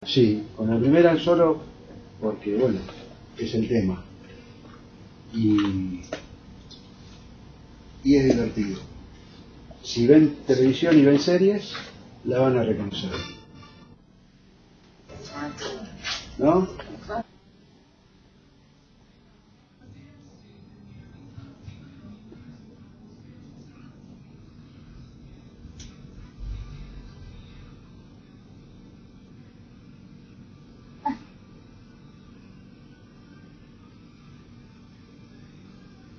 Sí, con la primera solo porque, bueno, es el tema. Y es divertido. Si ven televisión y ven series, la van a reconocer. ¿No?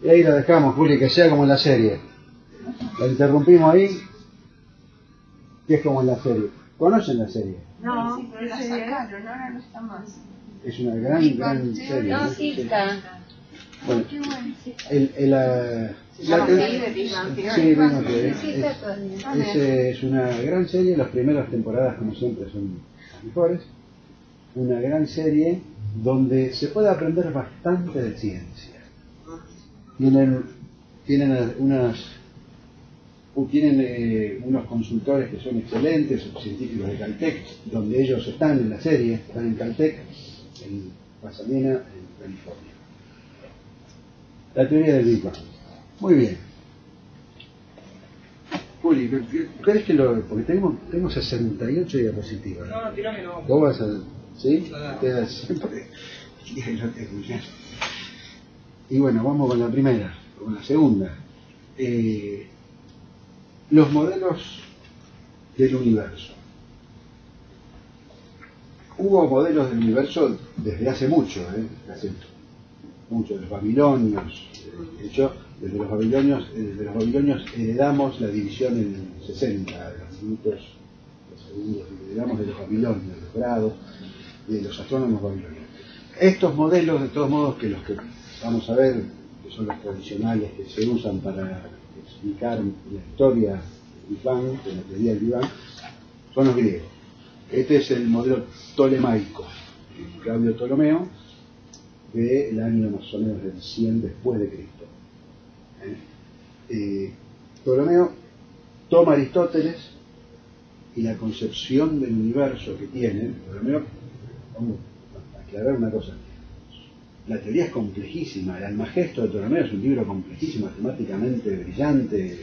Y ahí la dejamos, Juli, que sea como en la serie. La interrumpimos ahí, que es como en la serie. ¿Conocen la serie? No, sí, pero la sacaron, ahora no está más. Es una gran serie. No, sí está. Bueno, Qué bueno, sí. Es una gran serie, las primeras temporadas como siempre son las mejores. Una gran serie donde se puede aprender bastante de ciencia. Tienen unos consultores que son excelentes, científicos de Caltech, donde ellos están en la serie, están en Caltech, en Pasadena, en California. La teoría del Big Bang. Muy bien. Juli, ¿crees que porque tengo 68 diapositivas? No, tirámelo. ¿Vos vas a...? ¿Sí? Claro. Quedas siempre... Y bueno, vamos con la primera, con la segunda. Los modelos del universo. Hubo modelos del universo desde hace mucho, hace mucho, de los babilonios. De hecho, desde los babilonios heredamos la división en 60, los minutos, los segundos, heredamos de los babilonios, de los grados, de los astrónomos babilonios. Estos modelos, de todos modos, que los que vamos a ver, que son los tradicionales que se usan para explicar la historia del Big Bang, de la teoría del Big Bang, son los griegos. Este es el modelo tolemaico, Claudio Ptolomeo, del año más o menos del 100 después de Cristo. Ptolomeo toma Aristóteles y la concepción del universo que tiene. Ptolomeo, vamos a aclarar una cosa, la teoría es complejísima, el Almagesto de Ptolomeo es un libro complejísimo, matemáticamente brillante,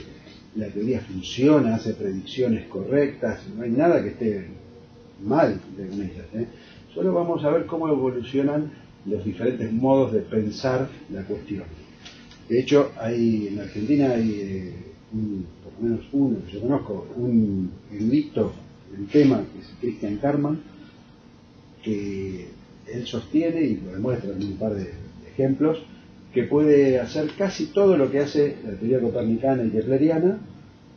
la teoría funciona, hace predicciones correctas, no hay nada que esté mal de ellas. Solo vamos a ver cómo evolucionan los diferentes modos de pensar la cuestión. De hecho, en Argentina hay por lo menos uno que yo conozco, un erudito del tema, que es Christian Karman, que él sostiene, y lo demuestra en un par de ejemplos, que puede hacer casi todo lo que hace la teoría copernicana y kepleriana,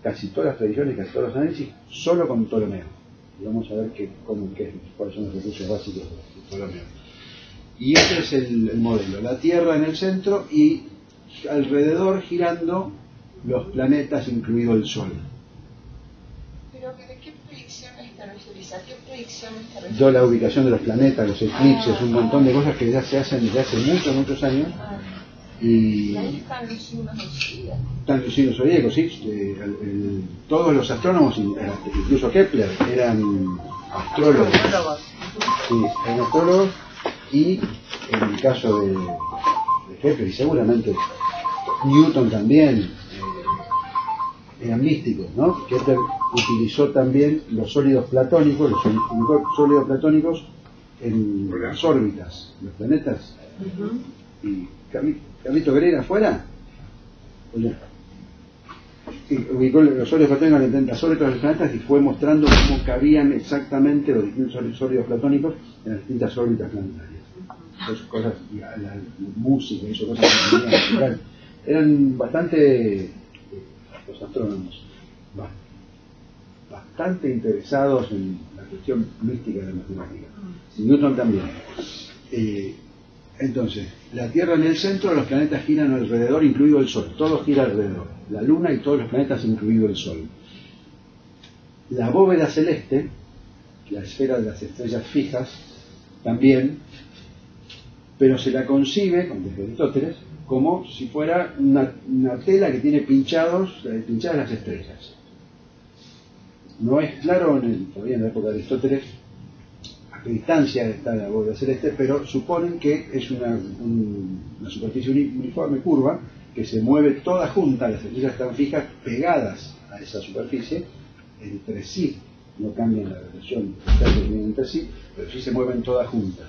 casi todas las predicciones, casi todos los análisis, solo con Ptolomeo. Y vamos a ver cuáles son los recursos básicos de Ptolomeo. Y ese es el modelo, la Tierra en el centro y alrededor girando los planetas, incluido el Sol. Pero ¿de qué predicciones te referís? ¿A qué predicciones te referís? La ubicación de los planetas, los eclipses, un montón de cosas que ya se hacen desde hace muchos años. Y ahí están los signos zodíacos. Están los signos zodíacos, sí. Todos los astrónomos, incluso Kepler, eran astrólogos. Sí, eran astrólogos. Y en el caso de Kepler, y seguramente Newton también, eran místicos, ¿no? Kepler utilizó también los sólidos platónicos, en las órbitas, los planetas. Y Carlito Grena afuera, ubicó los sólidos platónicos en las órbitas de los planetas y fue mostrando cómo cabían exactamente los distintos sólidos platónicos en las distintas órbitas planetarias. Cosas, la música, eso, cosas que eran bastante, los astrónomos, bastante interesados en la cuestión mística de la matemática. Newton también. Entonces, la Tierra en el centro, los planetas giran alrededor, incluido el Sol. Todo gira alrededor. La Luna y todos los planetas, incluido el Sol. La bóveda celeste, la esfera de las estrellas fijas, también, pero se la concibe, con Aristóteles, como si fuera una tela que tiene pinchadas las estrellas. No es claro, todavía en la época de Aristóteles, a qué distancia está la bóveda celeste, pero suponen que es una superficie uniforme, curva, que se mueve toda junta, las estrellas están fijas, pegadas a esa superficie, entre sí, no cambian la relación entre sí, pero sí se mueven todas juntas.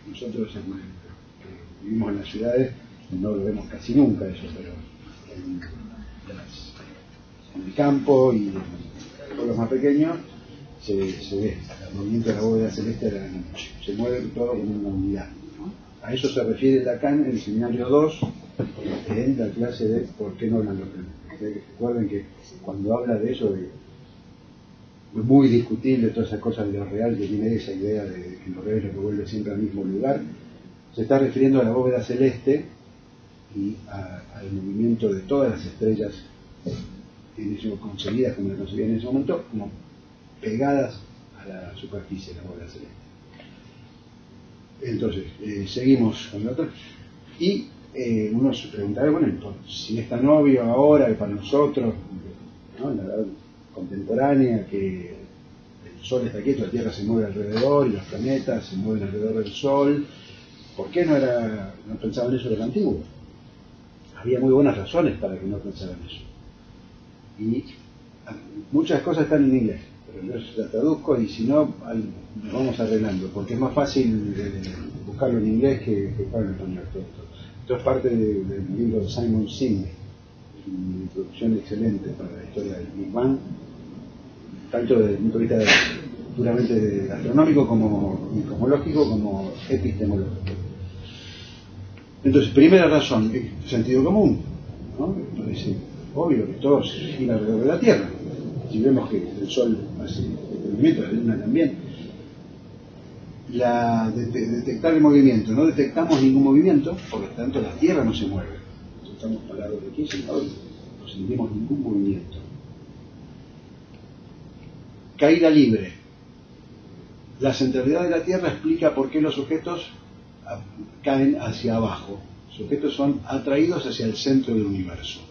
Nosotros que vivimos en las ciudades no lo vemos casi nunca eso, pero en el campo y en pueblos más pequeños se ve el movimiento de la bóveda celeste a la noche, se mueve todo como una unidad. A eso se refiere Lacan en el seminario 2, en la clase de ¿por qué no hablan los planetas? Recuerden que cuando habla de eso, es muy discutible todas esas cosas de lo real, que tiene esa idea de que lo real es lo que vuelve siempre al mismo lugar, se está refiriendo a la bóveda celeste y al movimiento de todas las estrellas concebidas como la concebían en ese momento, como pegadas a la superficie de la bóveda celeste. Entonces, seguimos con la otra. Y uno se preguntará, bueno, entonces, si es tan obvio ahora que para nosotros, ¿no?, en la edad contemporánea, que el Sol está quieto, la Tierra se mueve alrededor y los planetas se mueven alrededor del Sol, ¿por qué no pensaban eso en el antiguo? Había muy buenas razones para que no pensaran eso. Y muchas cosas están en inglés, pero yo las traduzco y si no, nos vamos arreglando, porque es más fácil buscarlo en inglés que buscarlo en español. Esto es parte del libro de Simon Singh, una introducción excelente para la historia del Big Bang, tanto desde el punto de vista puramente astronómico como cosmológico como epistemológico. Entonces, primera razón, sentido común, ¿no? Parece obvio que todo gira alrededor de la Tierra. Si vemos que el Sol hace movimiento, la Luna también. Detectar el movimiento, no detectamos ningún movimiento, por lo tanto la Tierra no se mueve. Estamos parados aquí sentados y no sentimos ningún movimiento. Caída libre. La centralidad de la Tierra explica por qué los objetos caen hacia abajo. Los objetos son atraídos hacia el centro del universo.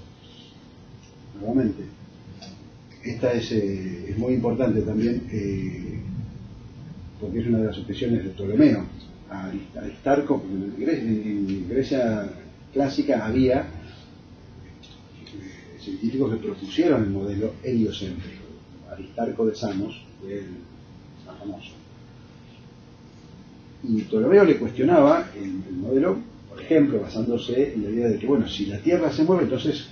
Nuevamente, esta es muy importante también, porque es una de las objeciones de Ptolomeo a Aristarco, porque en Grecia clásica había científicos que propusieron el modelo heliocéntrico. Aristarco de Samos, el más famoso. Y Ptolomeo le cuestionaba el modelo, por ejemplo, basándose en la idea de que, bueno, si la Tierra se mueve, entonces,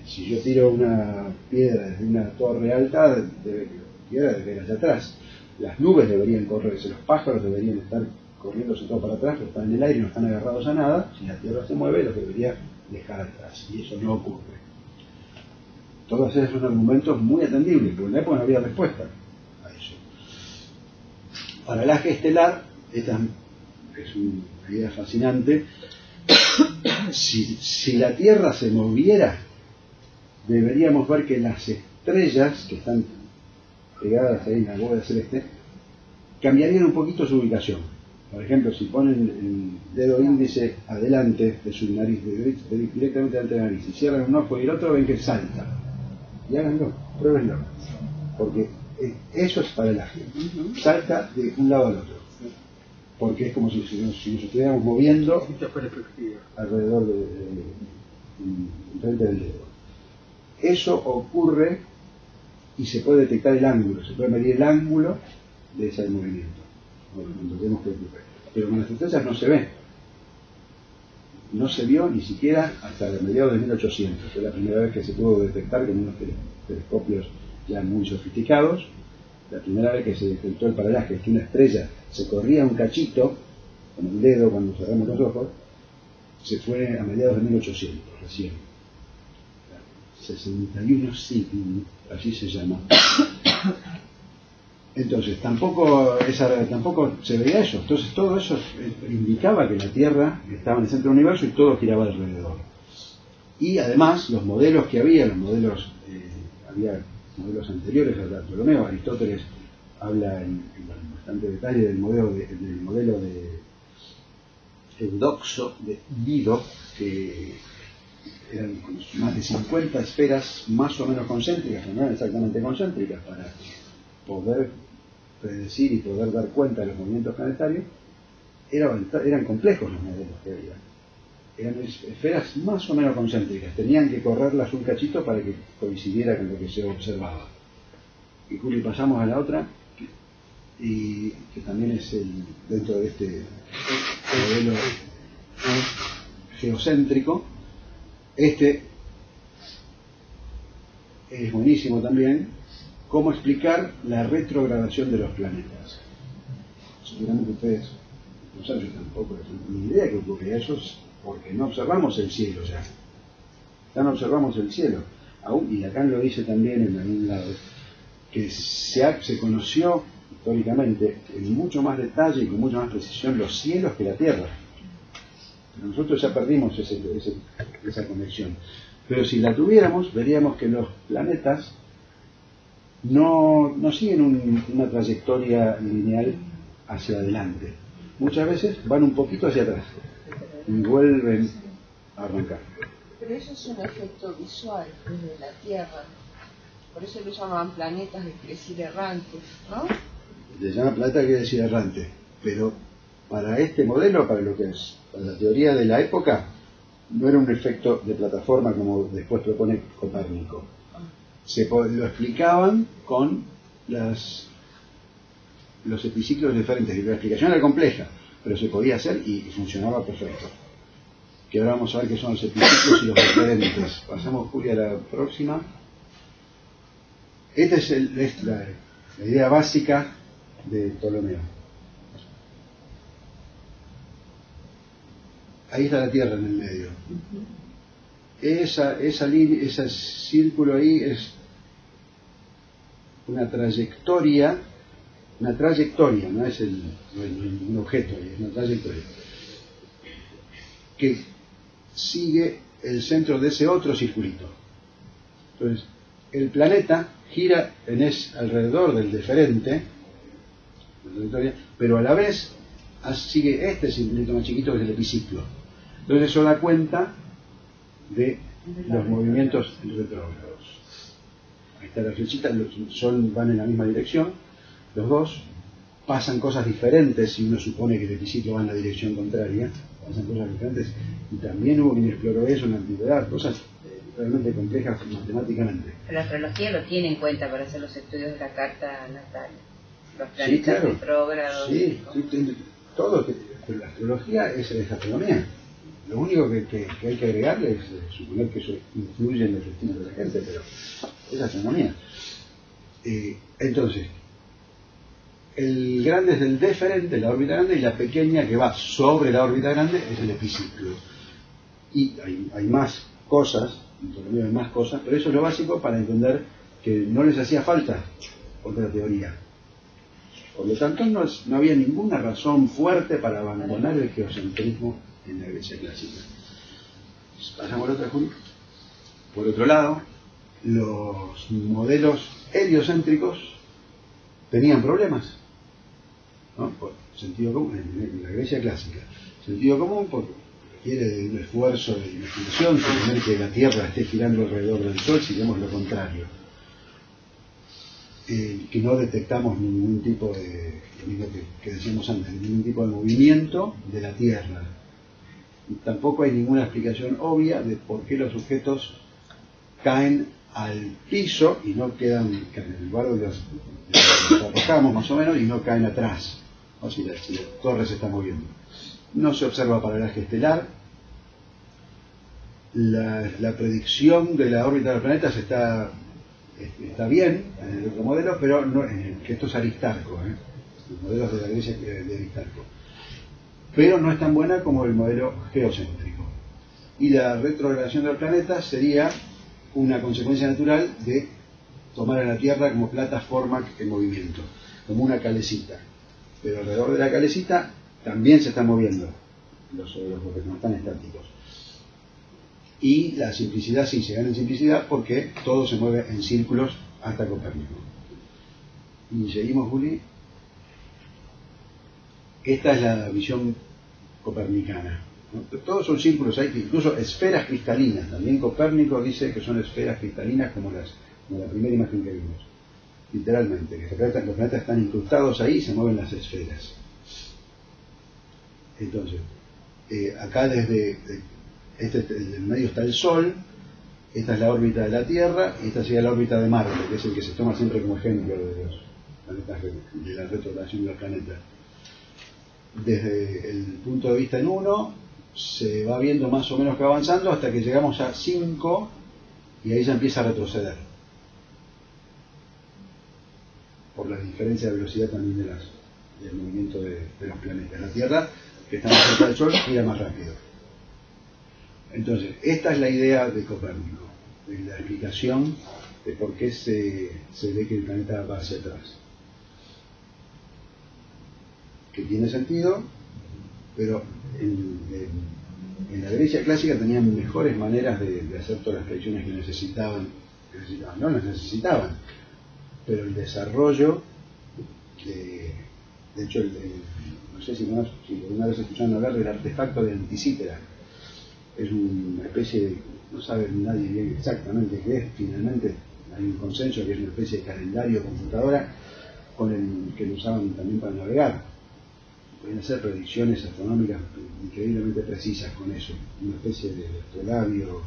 si yo tiro una piedra desde una torre alta, la piedra debe ir hacia atrás. Las nubes deberían correrse, los pájaros deberían estar corriéndose todo para atrás, pero están en el aire y no están agarrados a nada. Si la Tierra se mueve, los debería dejar atrás, y eso no ocurre. Todos esos son argumentos muy atendibles, porque en la época no había respuesta a eso. Paralaje estelar, esta es una idea fascinante. Si la Tierra se moviera, deberíamos ver que las estrellas que están pegadas ahí en la bóveda celeste cambiarían un poquito su ubicación. Por ejemplo, si ponen el dedo índice adelante de su nariz, directamente delante de la nariz, y cierran un ojo y el otro, ven que salta. Y háganlo, pruébenlo. Porque eso es paralaje. Salta de un lado al otro. Porque es como si nos estuviéramos moviendo alrededor frente del dedo. Eso ocurre y se puede detectar el ángulo, se puede medir el ángulo de ese movimiento. Entendemos que ocurre. Pero con las estrellas no se ve. No se vio ni siquiera hasta mediados de 1800. Fue la primera vez que se pudo detectar con unos telescopios ya muy sofisticados. La primera vez que se detectó el paralaje, que una estrella se corría un cachito con el dedo cuando cerramos los ojos, se fue a mediados de 1800 recién. 61 Cygni, así se llama. Entonces, tampoco se veía eso. Entonces, todo eso indicaba que la Tierra estaba en el centro del universo y todo giraba alrededor. Y además, los modelos que había modelos anteriores a Ptolomeo. Aristóteles habla en bastante detalle del modelo de Eudoxo, de Dido, que eran más de 50 esferas más o menos concéntricas, no eran exactamente concéntricas, para poder predecir y poder dar cuenta de los movimientos planetarios, eran complejos los modelos que había. Eran esferas más o menos concéntricas, tenían que correrlas un cachito para que coincidiera con lo que se observaba. Y Juli, pasamos a la otra, y que también es dentro de este modelo geocéntrico. Este es buenísimo también, cómo explicar la retrogradación de los planetas. Seguramente ustedes no saben, yo tampoco tengo ni idea que ocurría eso, porque no observamos el cielo ya no observamos el cielo aún, y acá lo dice también en algún lado, que se conoció históricamente en mucho más detalle y con mucha más precisión los cielos que la Tierra. Pero nosotros ya perdimos esa conexión. Pero si la tuviéramos, veríamos que los planetas no siguen una trayectoria lineal hacia adelante. Muchas veces van un poquito hacia atrás y vuelven a arrancar. Pero eso es un efecto visual desde la Tierra. Por eso lo llamaban planetas, de decir errantes, ¿no? Le llaman planeta, quiere decir errante. Pero para este modelo, para lo que es, para la teoría de la época, no era un efecto de plataforma como después propone Copérnico. Lo explicaban con los epiciclos diferentes, y la explicación era compleja, pero se podía hacer y funcionaba perfecto. Que ahora vamos a ver qué son los epiciclos y los diferentes. Pasamos, Julia, a la próxima. Esta es la idea básica de Ptolomeo. Ahí está la Tierra en el medio. Esa línea, ese círculo ahí es una trayectoria, no es un objeto, es una trayectoria que sigue el centro de ese otro circulito. Entonces, el planeta gira alrededor del deferente, pero a la vez sigue este circulito más chiquito que es el epiciclo. Entonces eso da cuenta de los movimientos retrógrados. Ahí está la flechita, van en la misma dirección, los dos, pasan cosas diferentes si uno supone que el epiciclo va en la dirección contraria, pasan cosas diferentes, y también hubo quien exploró eso en la antigüedad, cosas realmente complejas matemáticamente. La astrología lo tiene en cuenta para hacer los estudios de la carta natal, los planetas retrógrados. Sí, todo, pero la astrología es astronomía. Lo único que hay que agregarle es suponer que eso influye en los destinos de la gente, pero es astronomía. Entonces, el grande es el deferente, la órbita grande, y la pequeña que va sobre la órbita grande es el epiciclo. Y hay más cosas, hay más cosas, pero eso es lo básico para entender que no les hacía falta otra teoría. Por lo tanto, no había ninguna razón fuerte para abandonar el geocentrismo en la Grecia clásica. Pasamos a la otra, Julio. Por otro lado, los modelos heliocéntricos tenían problemas, ¿no? Por sentido común, en la Grecia clásica. Sentido común porque requiere de un esfuerzo de imaginación, suponer que la Tierra esté girando alrededor del Sol, si vemos lo contrario. Que no detectamos ningún tipo de, lo mismo que decíamos antes, ningún tipo de movimiento de la Tierra. Y tampoco hay ninguna explicación obvia de por qué los objetos caen al piso y no caen en el lugar donde los arrojamos más o menos y no caen atrás, o si la torre se está moviendo. No se observa paralaje estelar. La predicción de la órbita de los planetas está bien en el otro modelo, pero no, que esto es Aristarco, los modelos de la Grecia de Aristarco, pero no es tan buena como el modelo geocéntrico. Y la retrogradación de los planetas sería una consecuencia natural de tomar a la Tierra como plataforma en movimiento, como una calecita, pero alrededor de la calecita también se están moviendo los objetos, no están estáticos. Y la simplicidad sí se gana en simplicidad porque todo se mueve en círculos hasta Copérnico. Y seguimos, Juli. Esta es la visión copernicana, ¿no? Todos son círculos, hay incluso esferas cristalinas. También Copérnico dice que son esferas cristalinas como la primera imagen que vimos. literalmente, que los planetas están incrustados ahí y se mueven las esferas. Entonces, acá desde el medio está el Sol, esta es la órbita de la Tierra y esta sería la órbita de Marte, que es el que se toma siempre como ejemplo de los planetas, de la retrogradación del planeta. Desde el punto de vista en 1 se va viendo más o menos que va avanzando hasta que llegamos a 5 y ahí ya empieza a retroceder por la diferencia de velocidad también del movimiento de los planetas. La Tierra, que está más cerca del Sol, gira más rápido. Entonces, esta es la idea de Copérnico, de la explicación de por qué se ve que el planeta va hacia atrás. Que tiene sentido, pero en la Grecia clásica tenían mejores maneras de hacer todas las predicciones que necesitaban. No las necesitaban, pero el desarrollo de hecho, no sé si alguna vez escucharon hablar del artefacto de Anticítera. Es una especie de, no sabe nadie bien exactamente qué es, finalmente hay un consenso que es una especie de calendario computadora con el que lo usaban también para navegar. Pueden hacer predicciones astronómicas increíblemente precisas con eso, una especie de astrolabio,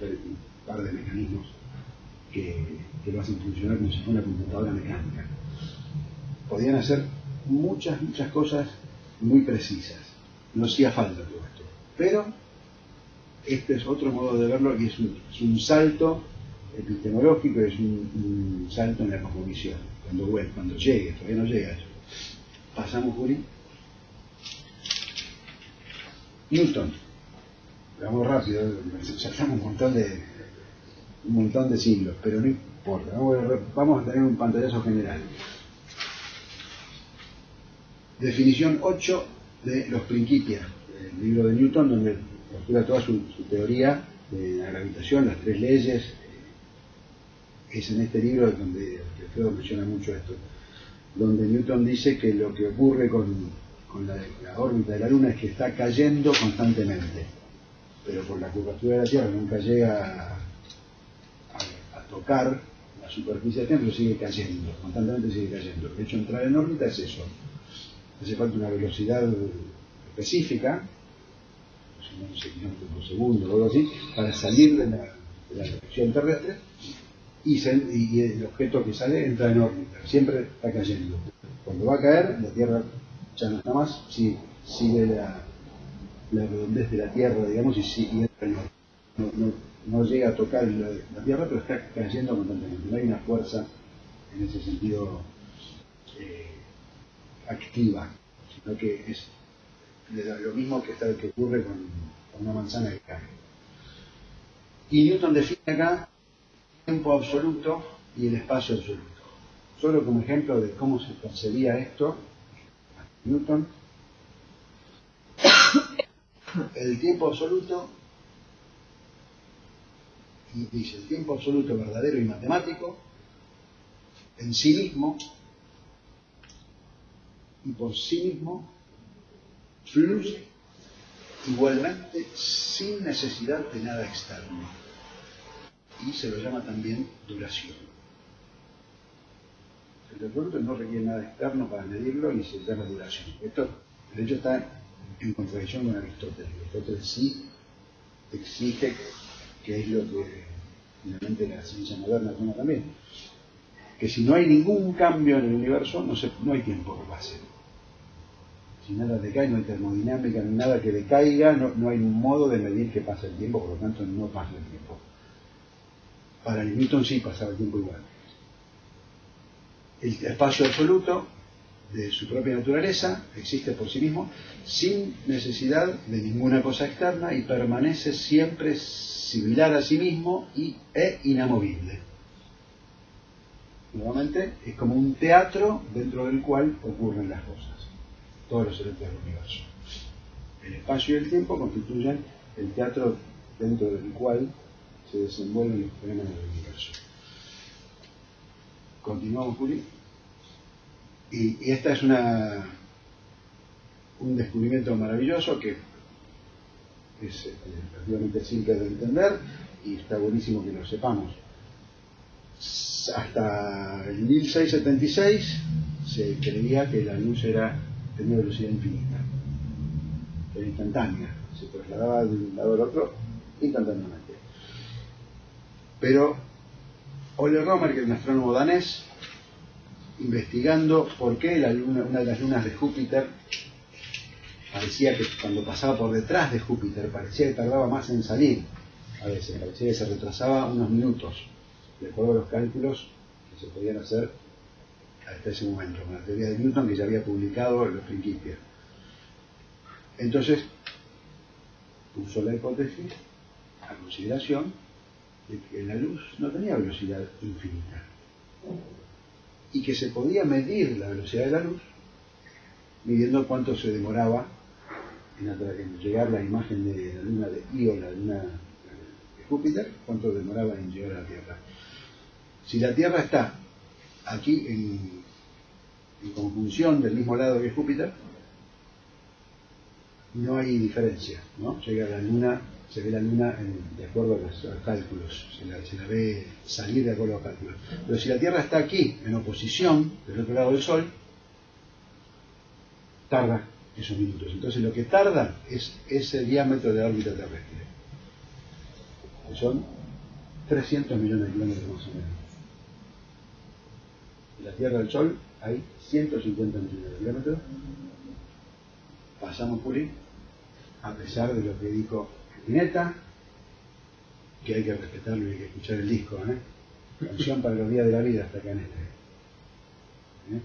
un par de mecanismos que lo hacen funcionar como si fuera una computadora mecánica. Podían hacer muchas cosas muy precisas, no hacía falta todo esto, pero este es otro modo de verlo y es un salto epistemológico, es un salto en la cosmovisión, cuando llegue, todavía no llega eso. Pasamos, Juli. Newton. Vamos rápido, saltamos un montón de siglos, pero no importa. Vamos a tener un pantallazo general. Definición 8 de los Principia, el libro de Newton, donde postula toda su teoría de la gravitación, las 3 leyes. Es en este libro donde Alfredo menciona mucho esto, donde Newton dice que lo que ocurre con la órbita de la Luna es que está cayendo constantemente, pero por la curvatura de la Tierra nunca llega a tocar la superficie de la Tierra, pero sigue cayendo, constantemente sigue cayendo. De hecho, entrar en órbita es eso. Hace falta una velocidad específica, no sé, kilómetros por segundo o algo así, para salir de la dirección terrestre, y el objeto que sale entra en órbita, siempre está cayendo. Cuando va a caer, la Tierra ya no está más, sigue la redondez de la Tierra, digamos, y entra en órbita. No llega a tocar la Tierra, pero está cayendo constantemente. No hay una fuerza en ese sentido activa, sino que es lo mismo que ocurre con una manzana que cae. Y Newton define acá el tiempo absoluto y el espacio absoluto. Solo como ejemplo de cómo se concebía esto, Newton, el tiempo absoluto, y dice, el tiempo absoluto verdadero y matemático, en sí mismo, y por sí mismo, fluye igualmente sin necesidad de nada externo. Y se lo llama también duración. El tiempo absoluto no requiere nada externo para medirlo y se llama duración. Esto, de hecho, está en contradicción con Aristóteles. Aristóteles sí exige, que es lo que finalmente la ciencia moderna toma también, que si no hay ningún cambio en el universo, no hay tiempo que pase. Si nada decae, no hay termodinámica, no hay nada que decaiga, no hay un modo de medir que pasa el tiempo, por lo tanto no pasa el tiempo. Para Newton sí pasaba el tiempo igual. El espacio absoluto, de su propia naturaleza, existe por sí mismo, sin necesidad de ninguna cosa externa, y permanece siempre similar a sí mismo e inamovible. Nuevamente, es como un teatro dentro del cual ocurren las cosas, todos los eventos del universo. El espacio y el tiempo constituyen el teatro dentro del cual se desenvuelven los fenómenos del universo. Continuamos, Juli. Y esta es un descubrimiento maravilloso que es relativamente simple de entender y está buenísimo que lo sepamos. hasta el 1676 se creía que la luz tenía velocidad infinita, era instantánea, se trasladaba de un lado al otro instantáneamente. Pero Ole Romer, que es un astrónomo danés, investigando por qué una de las lunas de Júpiter parecía que cuando pasaba por detrás de Júpiter parecía que tardaba más en salir, a veces parecía que se retrasaba unos minutos, de acuerdo a los cálculos que se podían hacer hasta ese momento, con la teoría de Newton que ya había publicado en los Principios. Entonces puso la hipótesis a consideración de que la luz no tenía velocidad infinita y que se podía medir la velocidad de la luz midiendo cuánto se demoraba en llegar la imagen de la luna de Io, la luna de Júpiter, cuánto demoraba en llegar a la Tierra. Si la Tierra está aquí en conjunción del mismo lado que Júpiter, no hay diferencia, ¿no? Llega la luna, se ve la luna de acuerdo a los cálculos, se la ve salir de acuerdo a los cálculos. Pero si la Tierra está aquí, en oposición, del otro lado del Sol, tarda esos minutos. Entonces lo que tarda es ese diámetro de órbita terrestre, que son 300 millones de kilómetros más o menos. De la Tierra al Sol hay 150 millones de kilómetros. Pasamos por ahí, a pesar de lo que dijo Spinetta, que hay que respetarlo y hay que escuchar el disco, Canción para los días de la vida, hasta acá en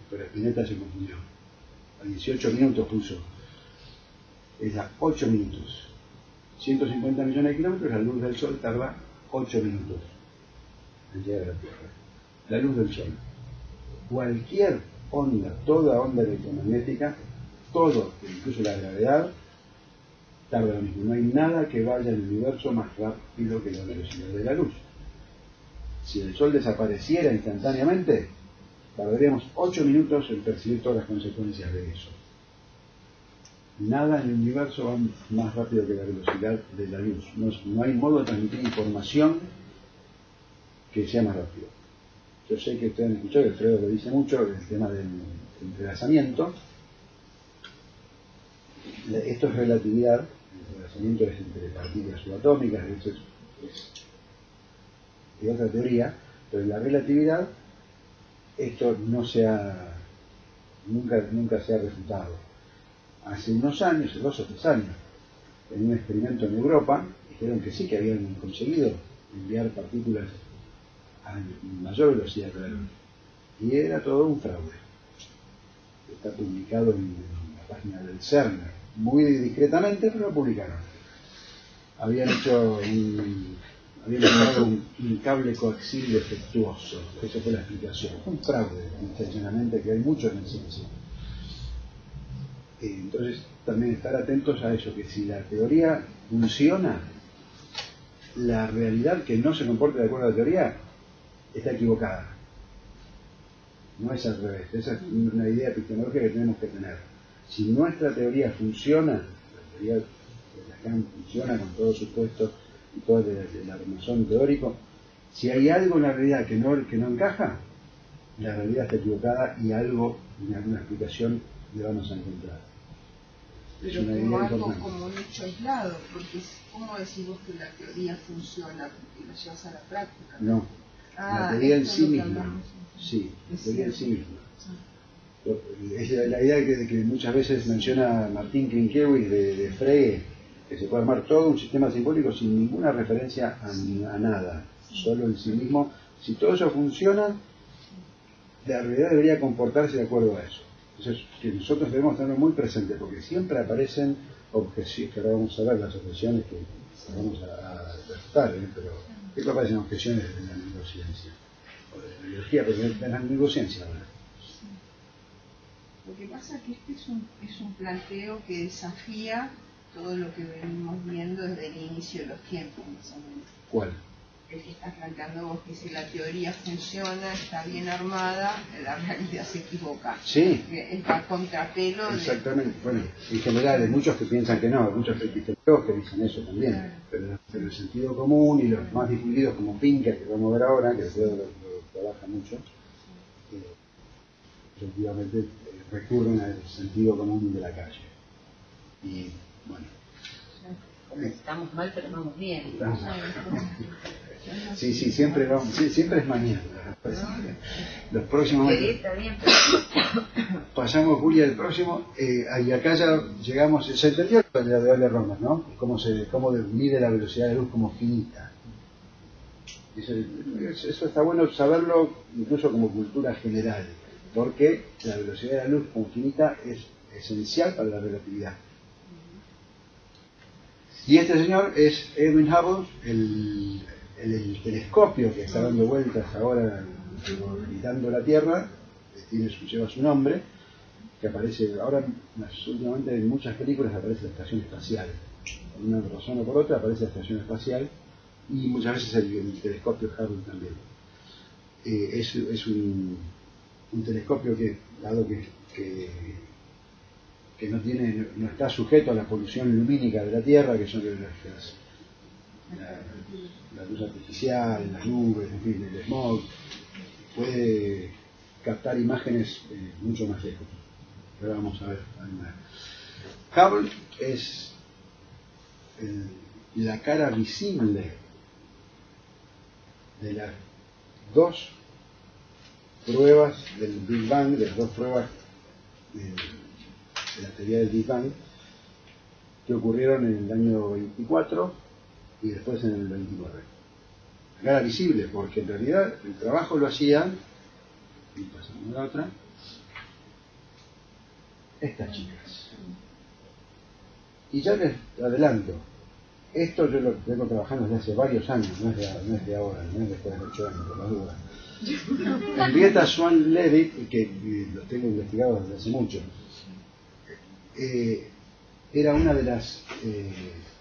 Pero Spinetta se confundió. A 18 minutos puso. Es a 8 minutos. 150 millones de kilómetros, la luz del Sol tarda 8 minutos en llegar a la Tierra. La luz del Sol. Cualquier onda, toda onda electromagnética, todo, incluso la gravedad, tarda lo mismo. No hay nada que vaya en el universo más rápido que la velocidad de la luz. Si el Sol desapareciera instantáneamente, tardaríamos 8 minutos en percibir todas las consecuencias de eso. Nada en el universo va más rápido que la velocidad de la luz. No hay modo de transmitir información que sea más rápido. Yo sé que ustedes han escuchado, que Alfredo lo dice mucho, el tema del entrelazamiento. Esto es relatividad, el entrelazamiento es entre partículas subatómicas, eso es otra teoría, pero en la relatividad esto nunca se ha refutado. Hace unos años, 2 o 3 años, en un experimento en Europa, dijeron que sí, que habían conseguido enviar partículas a mayor velocidad que la luz. Y era todo un fraude. Está publicado en la página del CERN, muy discretamente, pero lo publicaron. Habían usado un cable coaxial defectuoso. Esa fue la explicación. Un fraude, intencionalmente, que hay muchos en ciencia. Entonces, también estar atentos a eso, que si la teoría funciona, la realidad que no se comporta de acuerdo a la teoría está equivocada. No es al revés. Esa es una idea epistemológica que tenemos que tener. Si nuestra teoría funciona, la teoría de Lacan funciona con todos sus puestos y todo el armazón teórico, si hay algo en la realidad que no encaja, la realidad está equivocada y algo, en alguna explicación, le vamos a encontrar. Es Pero una como idea algo importante. como un hecho aislado, porque ¿cómo decís vos que la teoría funciona? Porque la llevas a la práctica. No, la teoría en esto sí es lo que misma. hablamos. Sí, la Es teoría en sí cierto. misma. Es la idea que muchas veces menciona Martín Klinkiewicz de Frege, que se puede armar todo un sistema simbólico sin ninguna referencia a nada, solo en sí mismo. Si todo eso funciona, la realidad debería comportarse de acuerdo a eso. Entonces, que nosotros debemos tenerlo muy presente, porque siempre aparecen objeciones, que ahora vamos a ver las objeciones que vamos a tratar, pero siempre aparecen objeciones de la neurociencia, o de la biología, pero de la neurociencia ahora. Lo que pasa es que este es un planteo que desafía todo lo que venimos viendo desde el inicio de los tiempos, más o menos. ¿Cuál? El que estás planteando vos, que si la teoría funciona, está bien armada, la realidad se equivoca. Sí. Va a contrapelo. Exactamente. Bueno, en general hay muchos que piensan que no, hay muchos epistemólogos que dicen eso también, claro. Pero el sentido común y los más difundidos como Pinker, que vamos a ver ahora, que Alfredo lo trabaja mucho, efectivamente recurren al sentido común de la calle. Y bueno. Estamos mal, pero vamos bien. Sí, siempre vamos, siempre es mañana. Los próximos Está bien, pero... pasamos, Julia, el próximo, y acá ya llegamos, se entendió la de Euler Romer, ¿no? Cómo mide la velocidad de luz como finita. Eso está bueno saberlo incluso como cultura general, porque la velocidad de la luz como finita es esencial para la relatividad. Y este señor es Edwin Hubble, el telescopio que está dando vueltas ahora orbitando la Tierra, lleva su nombre, que aparece ahora últimamente en muchas películas aparece la estación espacial. Por una razón o por otra aparece la estación espacial y muchas veces el telescopio Hubble también. Es un telescopio que, dado que no está sujeto a la polución lumínica de la Tierra, que son la luz artificial, las nubes, en fin, el smog, puede captar imágenes mucho más lejos. Pero vamos a ver. Hubble es la cara visible de las dos pruebas del Big Bang, de las dos pruebas de la teoría del Big Bang, que ocurrieron en el año 24 y después en el 29. La cara visible, porque en realidad el trabajo lo hacían, y pasamos a la otra, estas chicas. Y ya les adelanto, esto yo lo vengo trabajando desde hace varios años, no es de ahora, no es después de 8 años, por la duda. Henrietta Swan Leavitt, que lo tengo investigado desde hace mucho, era una de las,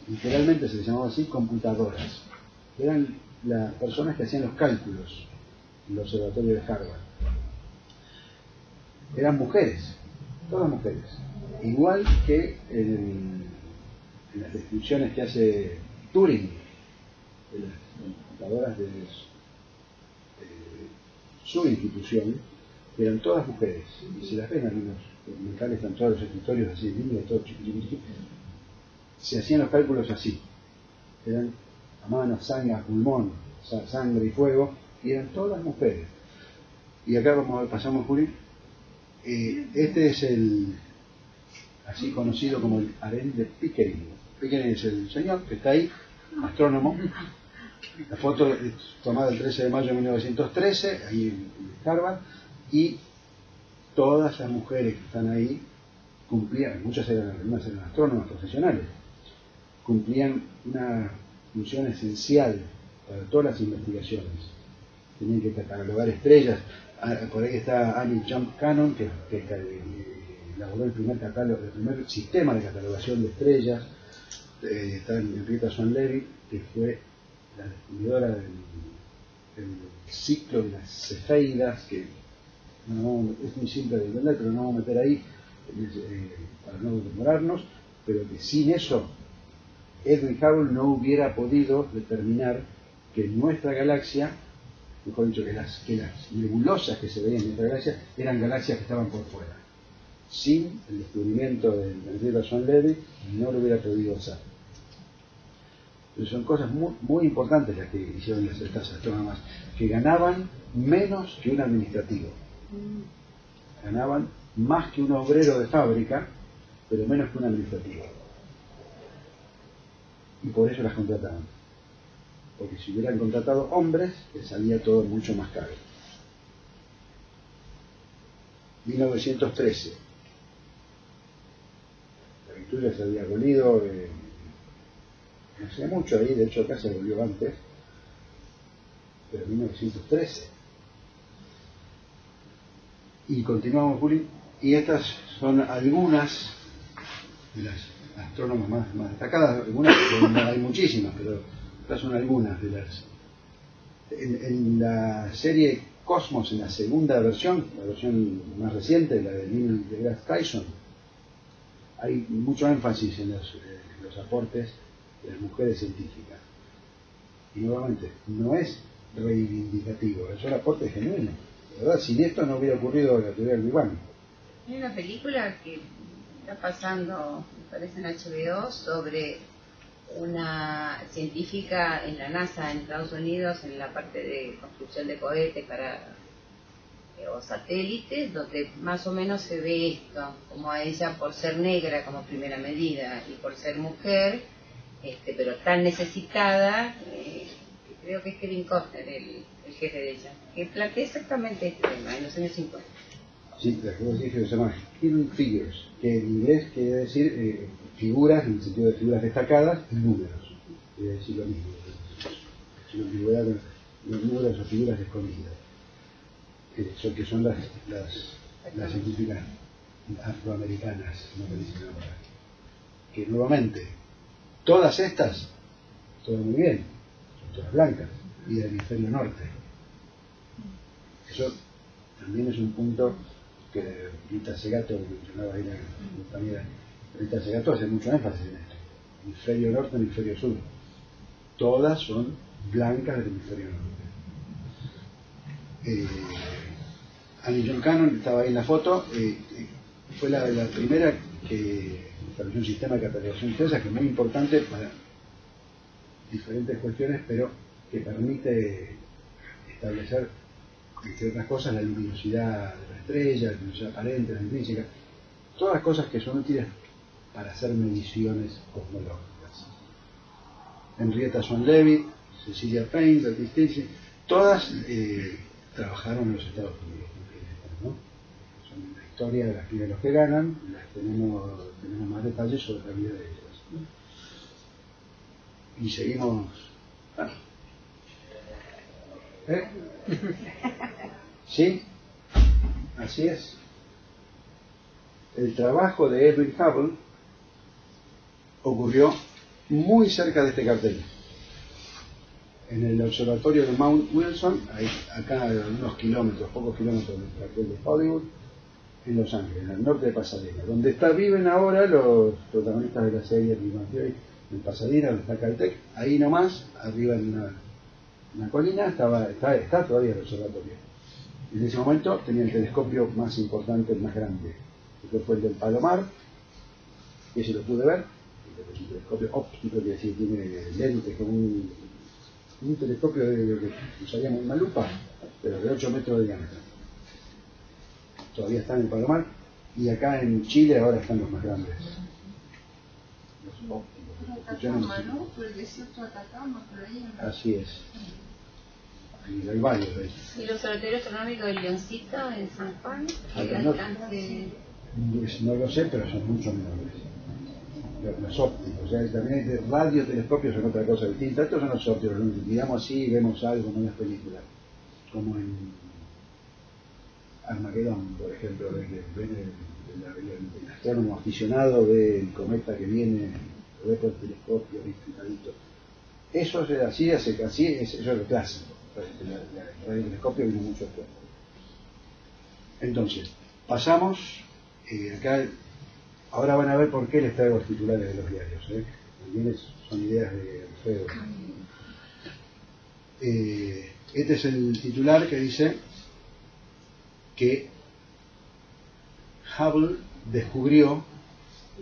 literalmente se les llamaba así, computadoras. Eran las personas que hacían los cálculos en el observatorio de Harvard. Eran mujeres, todas mujeres. Igual que en las descripciones que hace Turing de las computadoras de su institución, eran todas mujeres. Y si las ven en los documentales, están todos los escritorios así, todo chiquitito. Se hacían los cálculos así. Eran a mano, sangre, a pulmón, sangre y fuego, y eran todas mujeres. Y acá pasamos, Juli. Este es el así conocido como el harén de Pickering. Pickering es el señor que está ahí, astrónomo. La foto es tomada el 13 de mayo de 1913, ahí en Harvard, y todas las mujeres que están ahí cumplían, algunas eran astrónomas profesionales, cumplían una función esencial para todas las investigaciones. Tenían que catalogar estrellas. Por ahí está Annie Jump Cannon, que elaboró el primer sistema de catalogación de estrellas. Está Henrietta Swan Leavitt, que fue la descubridora del ciclo de las cefeidas, que es muy simple de entender, pero no vamos a meter ahí para no demorarnos, pero que sin eso Edwin Hubble no hubiera podido determinar que nuestra galaxia, mejor dicho, que las nebulosas que se veían en nuestra galaxia eran galaxias que estaban por fuera. Sin el descubrimiento de Henrietta Swan Leavitt no lo hubiera podido hacer. Pero son cosas muy, muy importantes las que hicieron estas astrónomas, que ganaban menos que un administrativo. Ganaban más que un obrero de fábrica, pero menos que un administrativo. Y por eso las contrataban. Porque si hubieran contratado hombres, les salía todo mucho más caro. 1913. La Victoria se había abolido, no hacía mucho ahí, de hecho acá se abolió antes, pero en 1913. Y continuamos, Juli, y estas son algunas de las astrónomas más destacadas, algunas, hay muchísimas, pero estas son algunas de las. En la serie Cosmos, en la segunda versión, la versión más reciente, la de Neil deGrasse Tyson, hay mucho énfasis en los aportes de las mujeres científicas. Y nuevamente, no es reivindicativo, es un aporte genuino. De verdad, sin esto no hubiera ocurrido la teoría del Big Bang. Hay una película que está pasando, me parece en HBO, sobre una científica en la NASA en Estados Unidos en la parte de construcción de cohetes o satélites, donde más o menos se ve esto, como a ella por ser negra como primera medida y por ser mujer, pero tan necesitada, creo que es Kevin Costner el jefe de ella, que plantea exactamente este tema en los años 50. Sí, la que vos dijiste se llama Hidden Figures, que en inglés quiere decir figuras, en el sentido de figuras destacadas, y números. Quiere decir lo mismo. Es una ambigüedad de los números o figuras escondidas. Que son las científicas afroamericanas, no me dicen ahora. Que nuevamente, todas estas, todo muy bien, son todas blancas, y del hemisferio norte. Eso también es un punto que Rita Segato mencionaba ahí la compañera. Rita Segato hace mucho énfasis en esto. Hemisferio norte, hemisferio sur. Todas son blancas del hemisferio norte. Annie John Cannon estaba ahí en la foto, fue la primera que estableció un sistema de catalogación de estrellas que es muy importante para diferentes cuestiones, pero que permite establecer, entre otras cosas, la luminosidad de la estrella, la luminosidad aparente, la intrínseca, todas las cosas que son útiles para hacer mediciones cosmológicas. Henrietta Swan Leavitt, Cecilia Payne, Bertie Stacey, todas trabajaron en los Estados Unidos, ¿no? Son la historia de las primeros que ganan, tenemos más detalles sobre la vida de ellas, ¿no? Y seguimos. ¿Sí? Así es. El trabajo de Edwin Hubble ocurrió muy cerca de este cartel, en el observatorio de Mount Wilson, acá a unos kilómetros, pocos kilómetros del cartel de Hollywood, en Los Ángeles, al norte de Pasadena, donde viven ahora los protagonistas de la serie Big Bang Theory, en Pasadena, donde está Caltech. Ahí nomás, arriba en una colina, está todavía el observatorio. En ese momento tenía el telescopio más importante, el más grande, que fue el del Palomar, que se lo pude ver, es un telescopio óptico, que decir, tiene lentes como un telescopio de lo que usaríamos una lupa, pero de 8 metros de diámetro. Todavía está en el Palomar, y acá en Chile ahora están los más grandes. Los ópticos. Atacama, ¿no? Por el desierto de Atacama, por ahí. Así es. Y hay varios de ellos. ¿Y el observatorio astronómico del Leoncito en San Juan? No lo sé, pero son mucho menores. Los ópticos, o sea, también hay radiotelescopios, son otra cosa distinta. Estos son los ópticos, los miramos así y vemos algo como en las películas, como en Armagedón, por ejemplo, el astrónomo aficionado ve el cometa que viene, lo ve por el telescopio, fijadito. Eso es así, eso es lo clásico. El radiotelescopio viene mucho después. Entonces, pasamos acá. Ahora van a ver por qué les traigo los titulares de los diarios. También son ideas de Alfredo. Este es el titular que dice que Hubble descubrió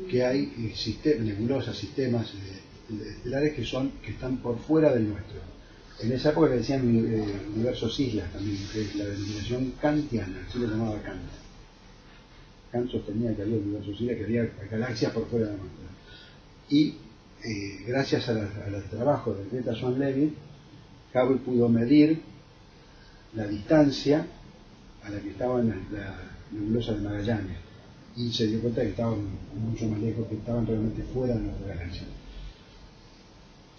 que hay nebulosas, sistemas estelares que están por fuera del nuestro. En esa época le decían universos islas también, que es la denominación kantiana, así lo llamaba Kant. Kant sostenía que había universos islas, que había galaxias por fuera de la nuestra. Y gracias al trabajo de Henrietta Swan Leavitt, Hubble pudo medir la distancia a la que estaba en la nebulosa de Magallanes, y se dio cuenta que estaban mucho más lejos, que estaban realmente fuera de nuestra galaxia.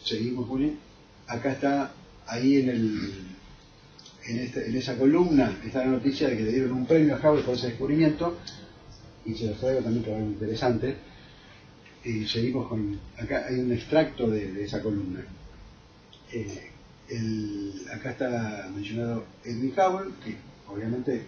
Seguimos, Juli. Acá está, ahí en esa columna, está la noticia de que le dieron un premio a Hubble por ese descubrimiento, y se los traigo también, que es muy interesante. Y seguimos con, acá hay un extracto de esa columna. Acá está mencionado Edwin Hubble, que obviamente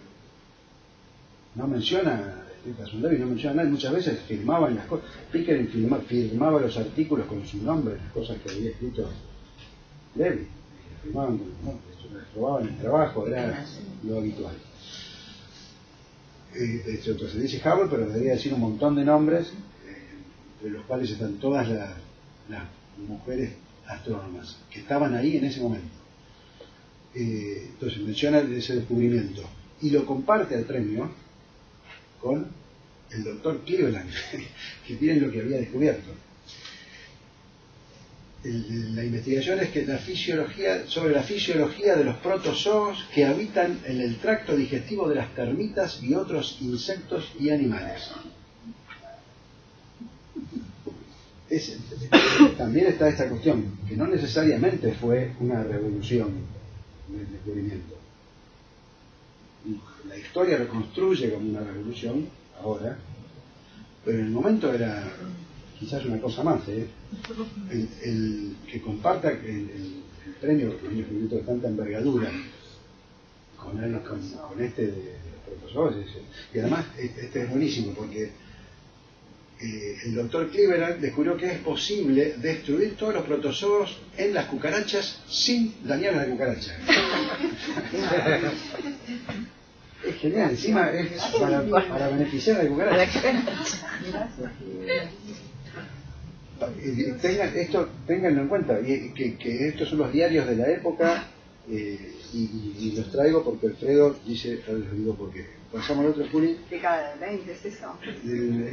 no menciona no menciona nada, muchas veces firmaban las cosas. Pickering firmaba los artículos con su nombre, las cosas que había escrito Leavitt, firmaban con el nombre. les robaban el trabajo, era lo habitual. Se dice Hubble, pero debería decir un montón de nombres, entre los cuales están todas las mujeres astrónomas que estaban ahí en ese momento. Entonces menciona ese descubrimiento y lo comparte al premio con el doctor Cleveland, que miren lo que había descubierto. La investigación es que sobre la fisiología de los protozoos que habitan en el tracto digestivo de las termitas y otros insectos y animales. También está esta cuestión, que no necesariamente fue una revolución en el descubrimiento. La historia lo construye como una revolución ahora, pero en el momento era quizás una cosa más. El que comparta el premio con un descubrimiento de tanta envergadura con este de los protozoos, y además este es buenísimo porque el doctor Cleveland descubrió que es posible destruir todos los protozoos en las cucarachas sin dañar a la cucaracha. Es genial, encima es para beneficiar a la cucaracha. Ténganlo en cuenta, que estos son los diarios de la época, y los traigo porque Alfredo dice, ahora les digo por qué. Pasamos al otro, Juli. ¿De cada 20 es eso?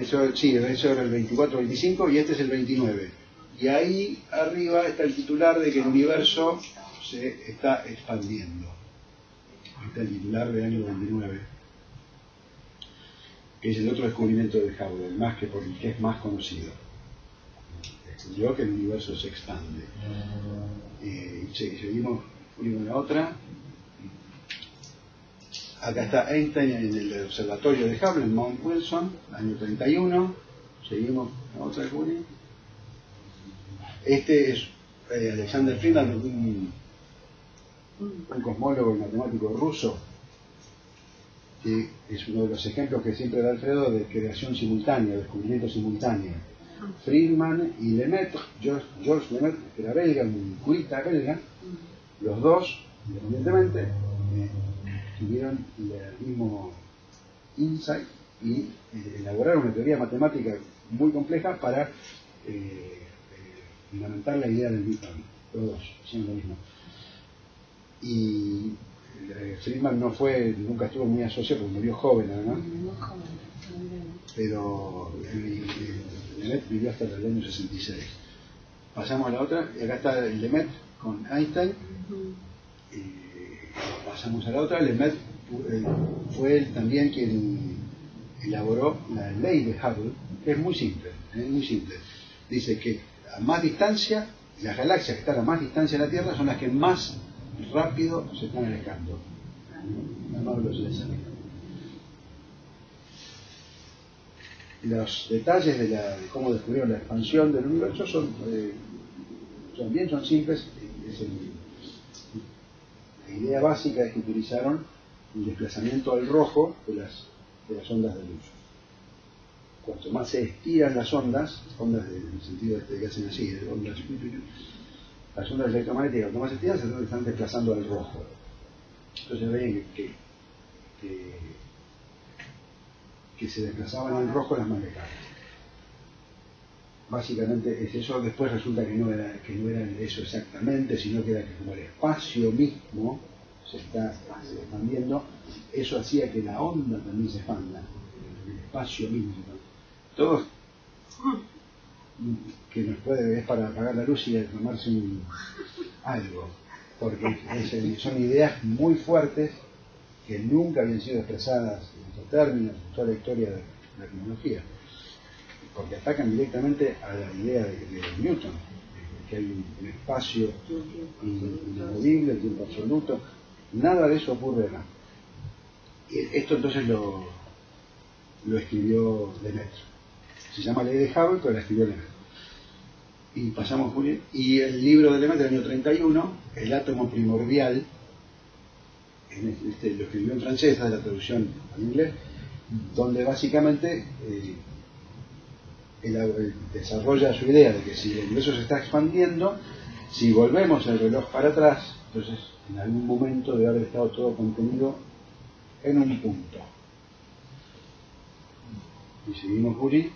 Eso era el 24-25 y este es el 29. Y ahí arriba está el titular de que el universo se está expandiendo. Ahí está el titular del año 29. Que es el otro descubrimiento de Hubble, el que es más conocido. Descubrió que el universo se expande. Seguimos la otra. Acá está Einstein en el observatorio de Hubble, en Mount Wilson, año 31. Seguimos la otra, Juli. Este es Alexander Friedman, un cosmólogo y matemático ruso, que es uno de los ejemplos que siempre da Alfredo de creación simultánea, descubrimiento simultáneo. Friedman y Lemaitre, Georges Lemaitre, que era belga, un curita belga, los dos, independientemente, tuvieron el mismo insight y elaboraron una teoría matemática muy compleja para fundamentar la idea del Big Bang. Los dos hicieron lo mismo. Y Friedman nunca estuvo muy asociado porque murió joven, además. Pero Lemaitre vivió hasta el año 66. Pasamos a la otra, y acá está el Lemaitre con Einstein. Pasamos a la otra. Lemaitre fue él también quien elaboró la ley de Hubble, que es muy simple. Dice que a más distancia, las galaxias que están a más distancia de la Tierra son las que más rápido se están alejando. A más velocidad se alejan. Los detalles de cómo descubrieron la expansión del universo son simples. La idea básica es que utilizaron el desplazamiento al rojo de las ondas de luz. Cuanto más se estiran las ondas en el sentido de que hacen así, las ondas electromagnéticas, cuanto más se estiran, se están desplazando al rojo. Entonces veían que se desplazaban al rojo las más lejanas. Básicamente es eso. Después resulta que no era eso exactamente, sino que era que como el espacio mismo se está expandiendo, eso hacía que la onda también se expanda, el espacio mismo se expanda. Todo que nos es para apagar la luz y tomarse algo, porque son ideas muy fuertes que nunca habían sido expresadas en estos términos en toda la historia de la tecnología, porque atacan directamente a la idea de Newton, que hay un espacio inamovible, el tiempo absoluto. Nada de eso ocurre acá. Esto entonces lo escribió Lemaitre. Se llama Ley de Hubble, pero la escribió Lemaitre. Y pasamos, Juli. Y el libro de Lemaitre del año 31, El átomo primordial, lo escribió en francés, esta es la traducción al inglés, donde básicamente desarrolla su idea de que si el universo se está expandiendo, si volvemos el reloj para atrás, Entonces, en algún momento debe haber estado todo contenido en un punto. Y seguimos, Uri.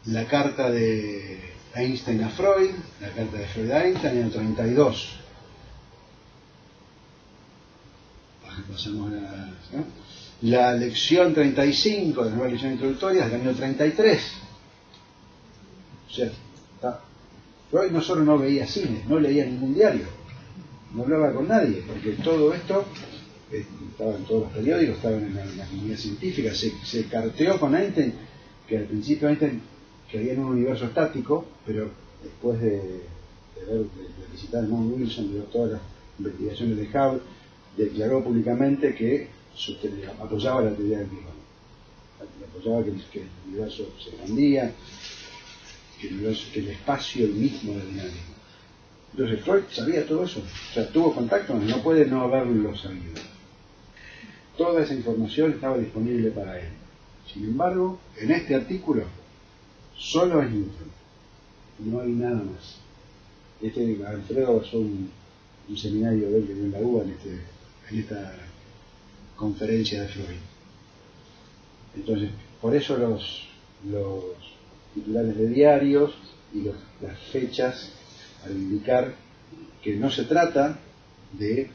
La carta de Einstein a Freud, la carta de Freud a Einstein en el 32. Pasamos a la lección 35 de la nueva lección introductoria del año 33. O sea, Freud no solo no veía cine, no leía ningún diario, no hablaba con nadie, porque todo esto estaba en todos los periódicos, estaba en la comunidad científica. Se carteó con Einstein, que al principio Einstein creía en un universo estático, pero después de visitar el Mount Wilson, de todas las investigaciones de Hubble, declaró públicamente que apoyaba la teoría del Big Bang, apoyaba que el universo se expandía, que el espacio el mismo era dinámico. Entonces Freud sabía todo eso, o sea, tuvo contacto, no puede no haberlo sabido. Toda esa información estaba disponible para él. Sin embargo, en este artículo solo es Newton, no hay nada más. Alfredo basó un seminario de él que dio en la UBA en esta conferencia de Freud. Entonces, por eso los titulares de diarios y las fechas, al indicar que no se trata de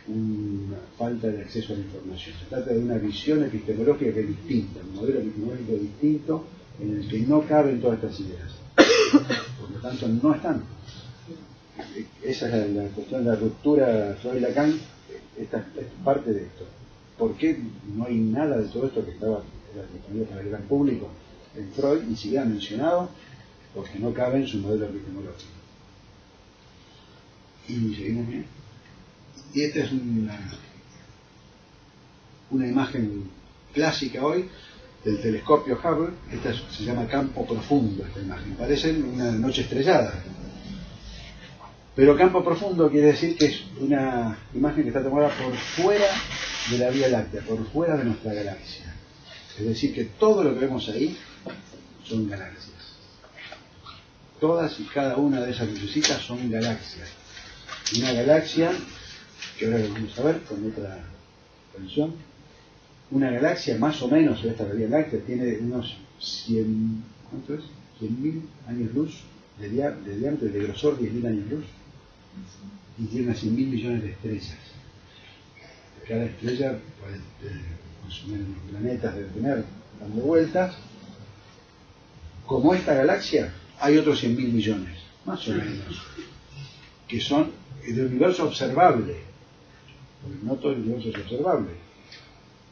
una falta de acceso a la información, se trata de una visión epistemológica que es distinta, un modelo epistemológico distinto en el que no caben todas estas ideas. Por lo tanto, no están. Esa es la cuestión de la ruptura Freud-Lacan. Esta es parte de esto. ¿Por qué no hay nada de todo esto que era disponible para el gran público en Freud y siquiera mencionado? Porque no cabe en su modelo epistemológico. Y seguimos bien. Y esta es una imagen clásica hoy del telescopio Hubble. Esta se llama campo profundo, esta imagen. Parece una noche estrellada. Pero campo profundo quiere decir que es una imagen que está tomada por fuera de la Vía Láctea, por fuera de nuestra galaxia. Es decir, que todo lo que vemos ahí son galaxias. Todas y cada una de esas lucecitas son galaxias. Una galaxia, que ahora lo vamos a ver con otra canción, una galaxia más o menos de esta Vía Láctea tiene unos 100, ¿cuánto es? 100.000 años luz de diámetro, de grosor 10.000 años luz, y tiene unas 100.000 millones de estrellas. Cada estrella puede, más o menos los planetas debe tener dando vueltas. Como esta galaxia, hay otros 100.000 millones, más o menos, que son del universo observable, porque no todo el universo es observable,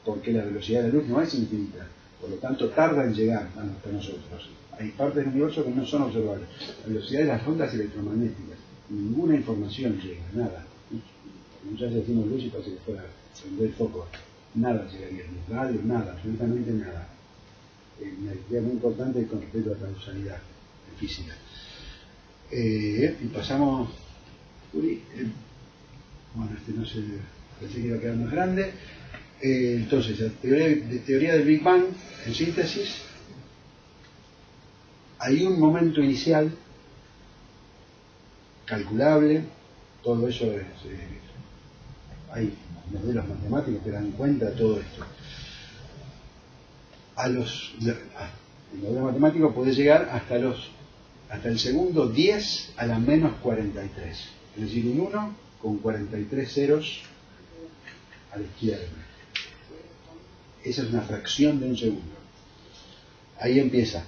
porque la velocidad de la luz no es infinita, por lo tanto tarda en llegar hasta nosotros. Hay partes del universo que no son observables. La velocidad de las ondas electromagnéticas, ninguna información llega, nada. Muchas veces decimos luz y parece que fuera prender foco, nada llegaría, ni radio, nada, absolutamente nada. Una idea muy importante con respecto a la causalidad en física. Y pasamos, bueno, no sé, pensé que iba a quedar más grande. Entonces, la teoría del Big Bang, en síntesis, hay un momento inicial calculable, todo eso hay modelos matemáticos que dan cuenta de todo esto. El modelo matemático puede llegar hasta el segundo 10 a la menos 43, es decir, un 1 con 43 ceros a la izquierda. Esa es una fracción de un segundo. Ahí empieza.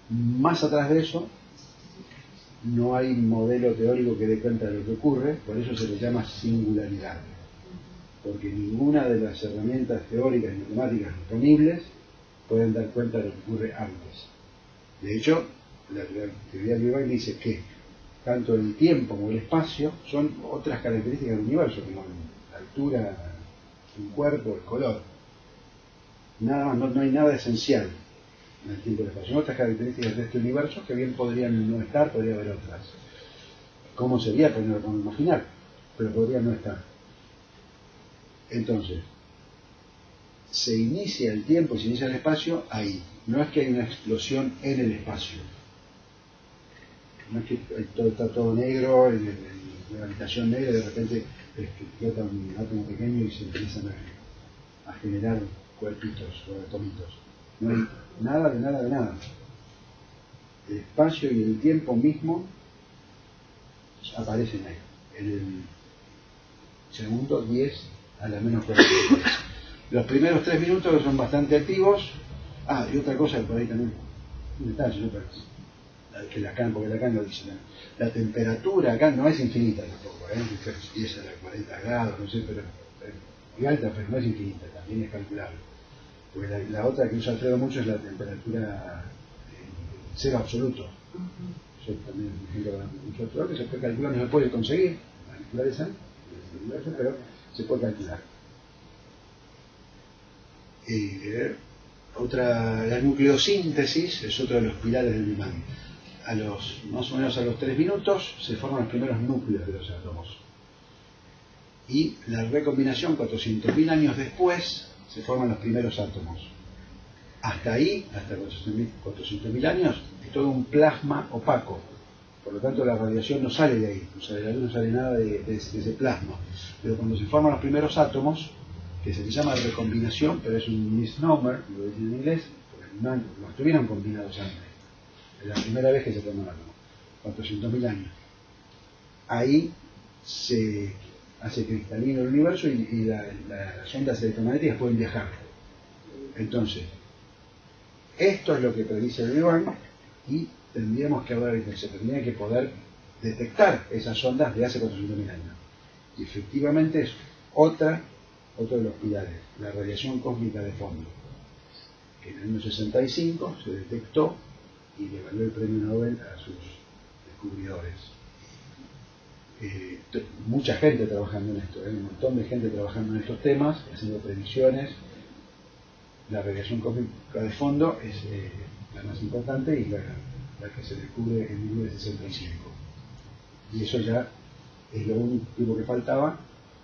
Más atrás de eso no hay modelo teórico que dé cuenta de lo que ocurre, por eso se le llama singularidad, porque ninguna de las herramientas teóricas y matemáticas disponibles pueden dar cuenta de lo que ocurre antes. De hecho, la teoría del Big Bang dice que tanto el tiempo como el espacio son otras características del universo, como la altura, un cuerpo, el color. Nada más, no hay nada esencial en el tiempo y el espacio. Son otras características de este universo que bien podrían no estar, podría haber otras. ¿Cómo sería? Pues no lo podemos imaginar, pero podrían no estar. Entonces, se inicia el tiempo y se inicia el espacio ahí. No es que hay una explosión en el espacio. No es que todo está todo negro, una habitación negra y de repente explota un átomo pequeño y se empiezan a generar cuerpitos o atomitos. No hay nada de nada de nada. El espacio y el tiempo mismo aparecen ahí, en el segundo 10 a la menos 43. Los primeros 3 minutos son bastante activos. Y otra cosa que por ahí también, un detalle, ¿no? Que Lacan, porque Lacan lo dice, la temperatura acá no es infinita tampoco, empieza a 40 grados, no sé, pero es alta, pero no es infinita, también es calculable. Porque la otra que usa Alfredo mucho es la temperatura cero absoluto. Yo también, por ejemplo, mucho otro que se puede calcular, no se puede conseguir, manipular esa, pero se puede calcular. La nucleosíntesis es otro de los pilares del Big Bang. Más o menos a los 3 minutos se forman los primeros núcleos de los átomos. Y la recombinación, 400.000 años después, se forman los primeros átomos. Hasta ahí, hasta 400.000 años, es todo un plasma opaco. Por lo tanto, la radiación no sale de ahí, de la luz no sale nada de ese plasma. Pero cuando se forman los primeros átomos, que se les llama recombinación, pero es un misnomer, lo dicen en inglés, porque no estuvieron combinados antes. Es la primera vez que se forman átomos, 400.000 años. Ahí se hace cristalino el universo y las ondas electromagnéticas pueden viajar. Entonces, esto es lo que predice el Big Bang y se tendría que poder detectar esas ondas de hace 400.000 años. Y efectivamente es otro de los pilares, la radiación cósmica de fondo, que en el año 65 se detectó y le valió el premio Nobel a sus descubridores. Mucha gente trabajando en esto, un montón de gente trabajando en estos temas, haciendo predicciones. La radiación cósmica de fondo es la más importante y la que se descubre en 1965. Y eso ya es lo único que faltaba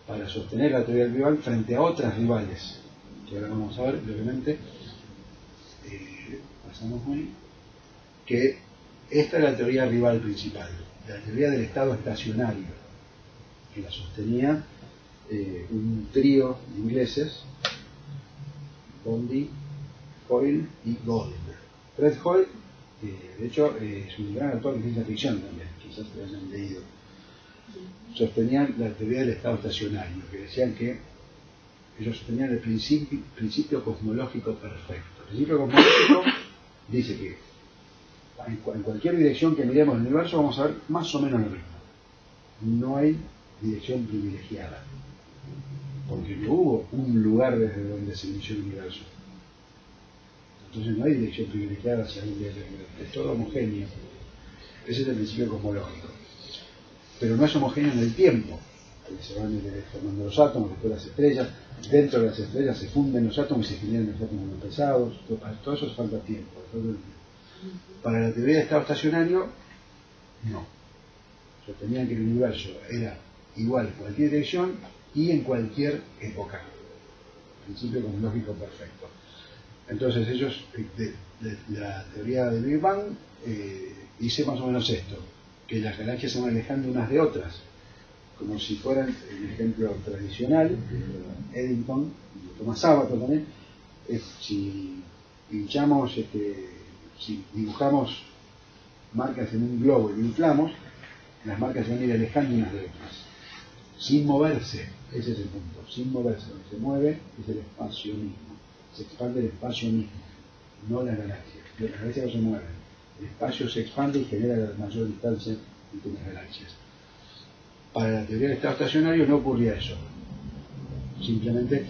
para sostener la teoría del Big Bang frente a otras rivales, que ahora vamos a ver brevemente. Pasamos muy que esta es la teoría rival principal, la teoría del estado estacionario, que la sostenía un trío de ingleses, Bondi, Hoyle y Golding. Fred Hoyle, de hecho, es un gran autor de ciencia ficción también, quizás lo hayan leído. Sostenían la teoría del estado estacionario, que decían que ellos sostenían el principio cosmológico perfecto. El principio cosmológico dice que en cualquier dirección que miremos el universo vamos a ver más o menos lo mismo. No hay dirección privilegiada, porque no hubo un lugar desde donde se inició el universo. Entonces no hay dirección privilegiada hacia un lugar, es todo homogéneo. Ese es el principio cosmológico. Pero no es homogéneo en el tiempo, porque se van formando los átomos, después las estrellas, dentro de las estrellas se funden los átomos y se generan los átomos más pesados, todo eso falta tiempo. Para la teoría de estado estacionario, no. Sostenían que el universo era igual en cualquier dirección y en cualquier época. Principio cosmológico perfecto. Entonces ellos, de la teoría del Big Bang, dice más o menos esto, que las galaxias se van alejando unas de otras, como si fueran, el ejemplo tradicional, Eddington, Tomás Sábato también, si pinchamos, si dibujamos marcas en un globo y lo inflamos, las marcas se van a ir alejando unas de otras, sin moverse. Ese es el punto, sin moverse. Lo que se mueve es el espacio mismo, se expande el espacio mismo, no las galaxias. Las galaxias no se mueven, el espacio se expande y genera la mayor distancia entre las galaxias. Para la teoría del estado estacionario no ocurría eso, simplemente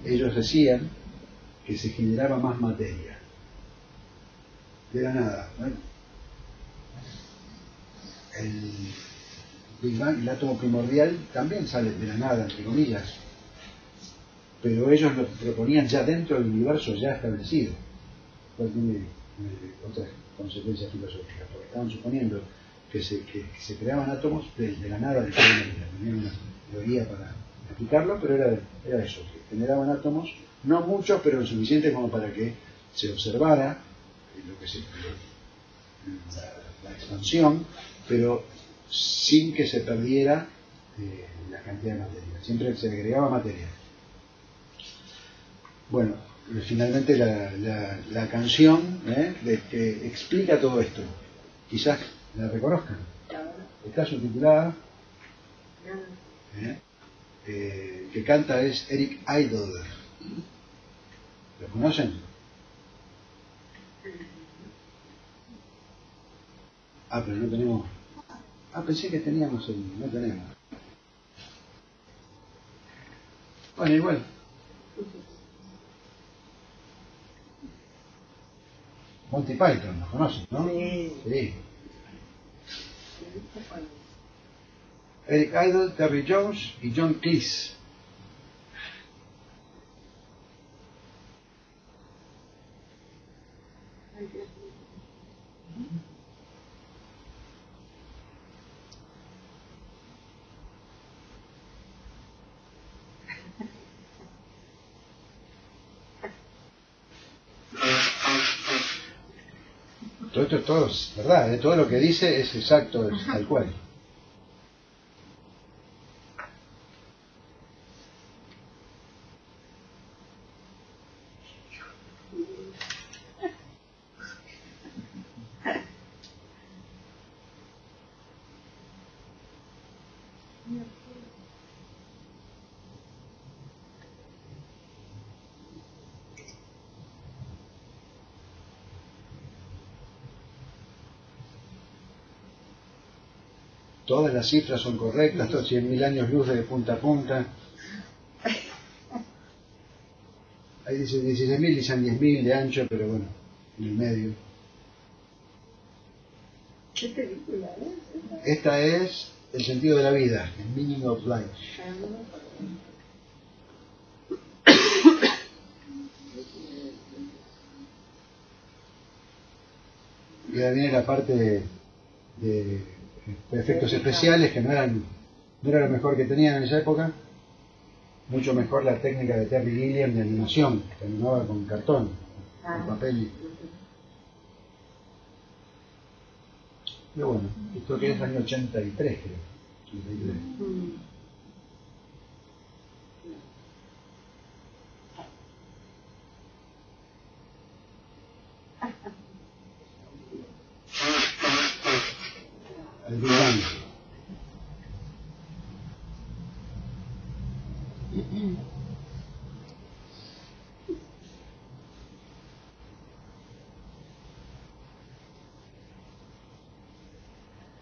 ellos decían que se generaba más materia de la nada. Bueno, el Big Bang, el átomo primordial, también sale de la nada, entre comillas, pero ellos lo proponían ya dentro del universo ya establecido. Cuál tiene otras consecuencias filosóficas, porque estaban suponiendo que se creaban átomos de la nada, de forma que tenían una teoría para aplicarlo, pero era eso, que generaban átomos, no muchos, pero lo suficiente como para que se observara la expansión, pero sin que se perdiera la cantidad de materia. Siempre se agregaba materia. Bueno, finalmente la canción que explica todo esto. Quizás la reconozcan. Está subtitulada. Que canta es Eric Idle. ¿Lo conocen? Pero no tenemos. Pensé que teníamos no tenemos. Bueno, igual. Monty Python, ¿los conocen, no? Sí. Eric Idle, Terry Jones y John Cleese. Todo es verdad, todo lo que dice es exacto, es tal cual. Todas las cifras son correctas, todos 100.000 años luz de punta a punta. Ahí dice 16.000, dicen 10.000 de ancho, pero bueno, en el medio. ¿Qué película es? Esta es El sentido de la vida, el meaning of life. Y ahora viene la parte de efectos especiales, que no era lo mejor que tenían en esa época. Mucho mejor la técnica de Terry Gilliam de animación, que animaba con cartón, con papel. Pero bueno, esto que es año 83, creo. 83. El Big Bang.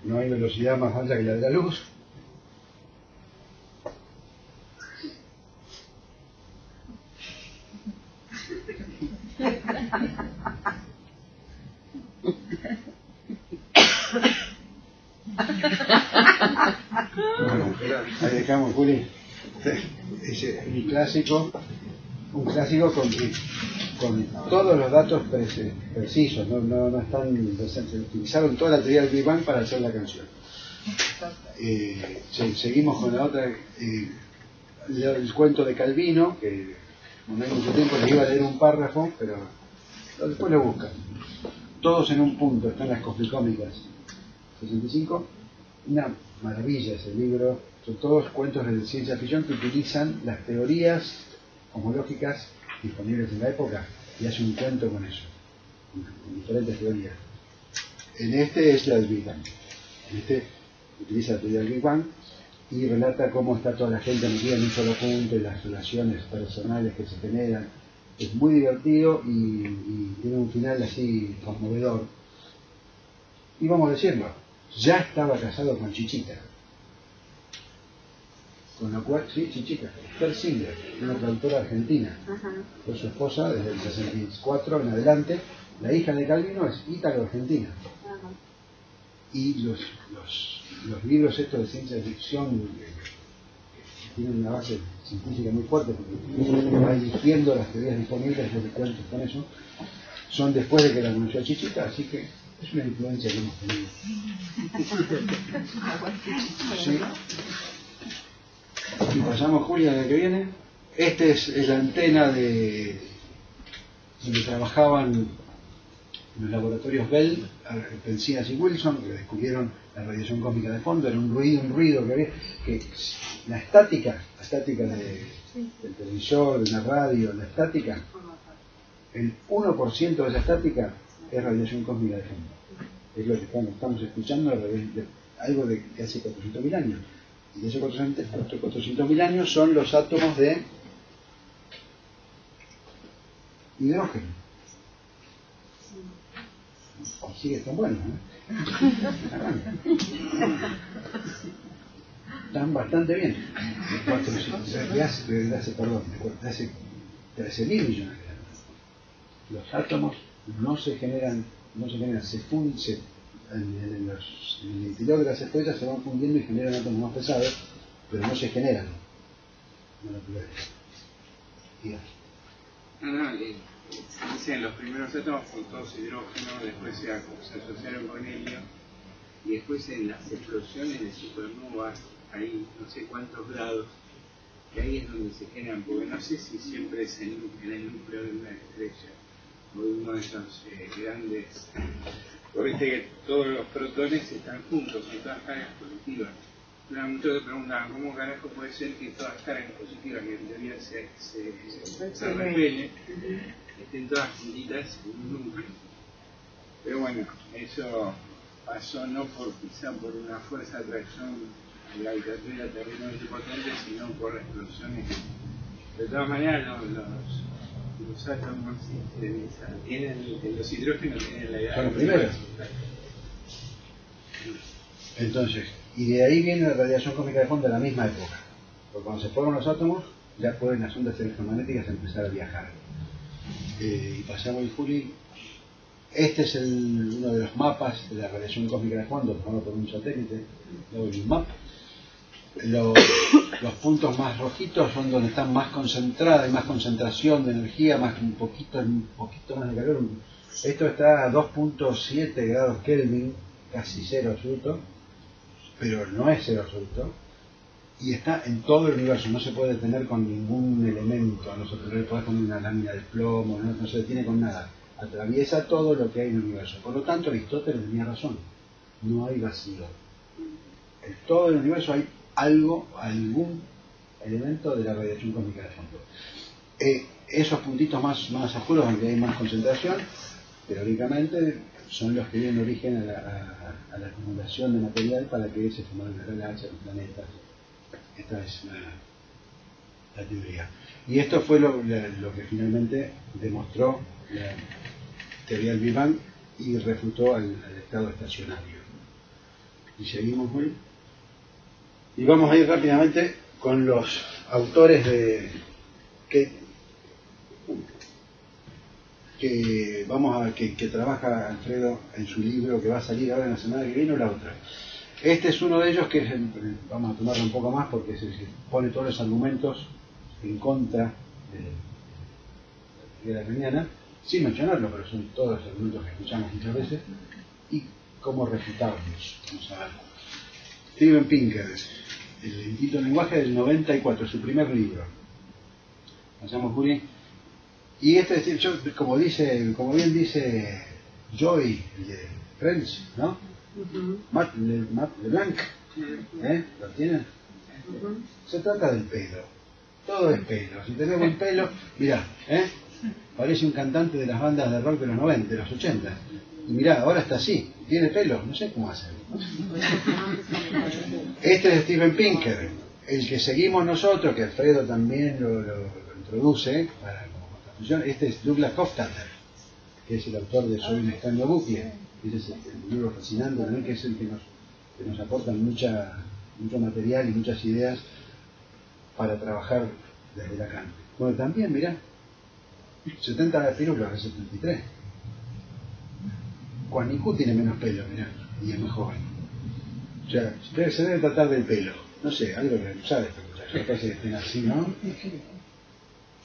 No hay velocidad más alta que la de la luz. Bueno, ahí dejamos, Juli. Es un clásico con todos los datos precisos, no están presentes. Utilizaron toda la teoría del Big Bang para hacer la canción. Seguimos con la otra, el cuento de Calvino, que no hay mucho tiempo, les iba a leer un párrafo, pero después lo buscan. Todos en un punto, están las cosmicómicas. 65, una maravilla ese libro, son todos cuentos de ciencia ficción que utilizan las teorías cosmológicas disponibles en la época y hace un cuento con eso, con diferentes teorías. En este es la del Big Bang. En este utiliza la teoría del Big Bang y relata cómo está toda la gente metida en un solo punto y las relaciones personales que se generan. Es muy divertido y tiene un final así conmovedor. Y vamos a decirlo, ya estaba casado con Chichita. Con lo cual, sí, Chichita, Esther Singer, una traductora argentina. Fue su esposa desde el 64 en adelante. La hija de Calvino es ítalo-argentina. Y los libros estos de ciencia ficción tienen una base científica muy fuerte, porque va eligiendo las teorías disponibles, los cuentos con eso, son después de que la conoció a Chichita, así que es una influencia que hemos tenido. Sí. Y pasamos, Julia, de que viene. Este es la antena donde trabajaban los laboratorios Bell, Penzias y Wilson, que descubrieron la radiación cósmica de fondo, era un ruido que había, que la estática del televisor, de una radio, la estática, el 1% de esa estática es radiación cósmica de fondo. Es lo que estamos escuchando de algo de hace 400.000 años. Y de esos 400.000 años son los átomos de hidrógeno. Y sigue tan bueno, están bastante bien. De hace 13.000 millones de años. Los átomos no se generan, se funden, en el interior de las estrellas se van fundiendo y generan átomos más pesados, pero no se generan moleculares. Dicen los primeros átomos fueron todos hidrógeno, después se asociaron con helio, y después en las explosiones de supernovas, hay no sé cuántos grados, que ahí es donde se generan, porque no sé si siempre es en el núcleo de una estrella o de uno de esos grandes. Porque viste que todos los protones están juntos, son todas cargas positivas. Muchos se preguntan, ¿cómo carajo puede ser que todas cargas positivas, que en teoría se repelen, estén todas juntitas en un núcleo? Pero bueno, eso pasó no quizá por una fuerza de atracción gravitatoria terriblemente potente, sino por explosiones. De todas maneras, los átomos los hidrógenos tienen la idea. Son los primeros. Entonces, y de ahí viene la radiación cósmica de fondo de la misma época. Porque cuando se fueron los átomos, ya pueden las ondas electromagnéticas empezar a viajar. Y pasamos el Juli. Este es uno de los mapas de la radiación cósmica de fondo, tomado por un satélite, WMAP. Los puntos más rojitos son donde están más concentradas, hay más concentración de energía, un poquito más de calor. Esto está a 2.7 grados Kelvin, casi cero absoluto, pero no es cero absoluto, y está en todo el universo, no se puede detener con ningún elemento, no se puede poner una lámina de plomo, no se detiene con nada, atraviesa todo lo que hay en el universo. Por lo tanto, Aristóteles tenía razón, no hay vacío. En todo el universo hay algún elemento de la radiación cósmica de fondo. Esos puntitos más oscuros, donde hay más concentración, teóricamente son los que dieron origen a la acumulación de material para que se formaran las galaxias, los planetas. Esta es la teoría. Y esto fue lo que finalmente demostró la teoría del Big Bang y refutó al estado estacionario. Y seguimos hoy. Y vamos a ir rápidamente con los autores que trabaja Alfredo en su libro, que va a salir ahora en la semana que viene o la otra. Este es uno de ellos que vamos a tomarlo un poco más porque se pone todos los argumentos en contra de la mañana, sin mencionarlo, pero son todos los argumentos que escuchamos muchas veces, y cómo refutarlos. Vamos a ver. Steven Pinker, El Instinto del Lenguaje del 94, su primer libro. Pasamos, Juli. Y como bien dice Joy, el de Friends, ¿no? Matt LeBlanc, ¿lo tienen? Se trata del pelo. Todo es pelo. Si tenés buen pelo, mirá, parece un cantante de las bandas de rock de los 90, de los 80. Y mirá, ahora está así, tiene pelo, no sé cómo hacer. Este es Steven Pinker, el que seguimos nosotros, que Alfredo también lo introduce como constitución. Este es Douglas Hofstadter, que es el autor de Soy un extraño bucle. Ese es el libro fascinante también, que es el que nos aporta mucho material y muchas ideas para trabajar desde Lacan. Bueno, también, mirá, 70 pirulos de 73. Juan Nicú tiene menos pelo, mirá, y es más joven. O sea, se debe tratar del pelo. No sé, algo que sabe este muchacho. Me parece que estén así, ¿no?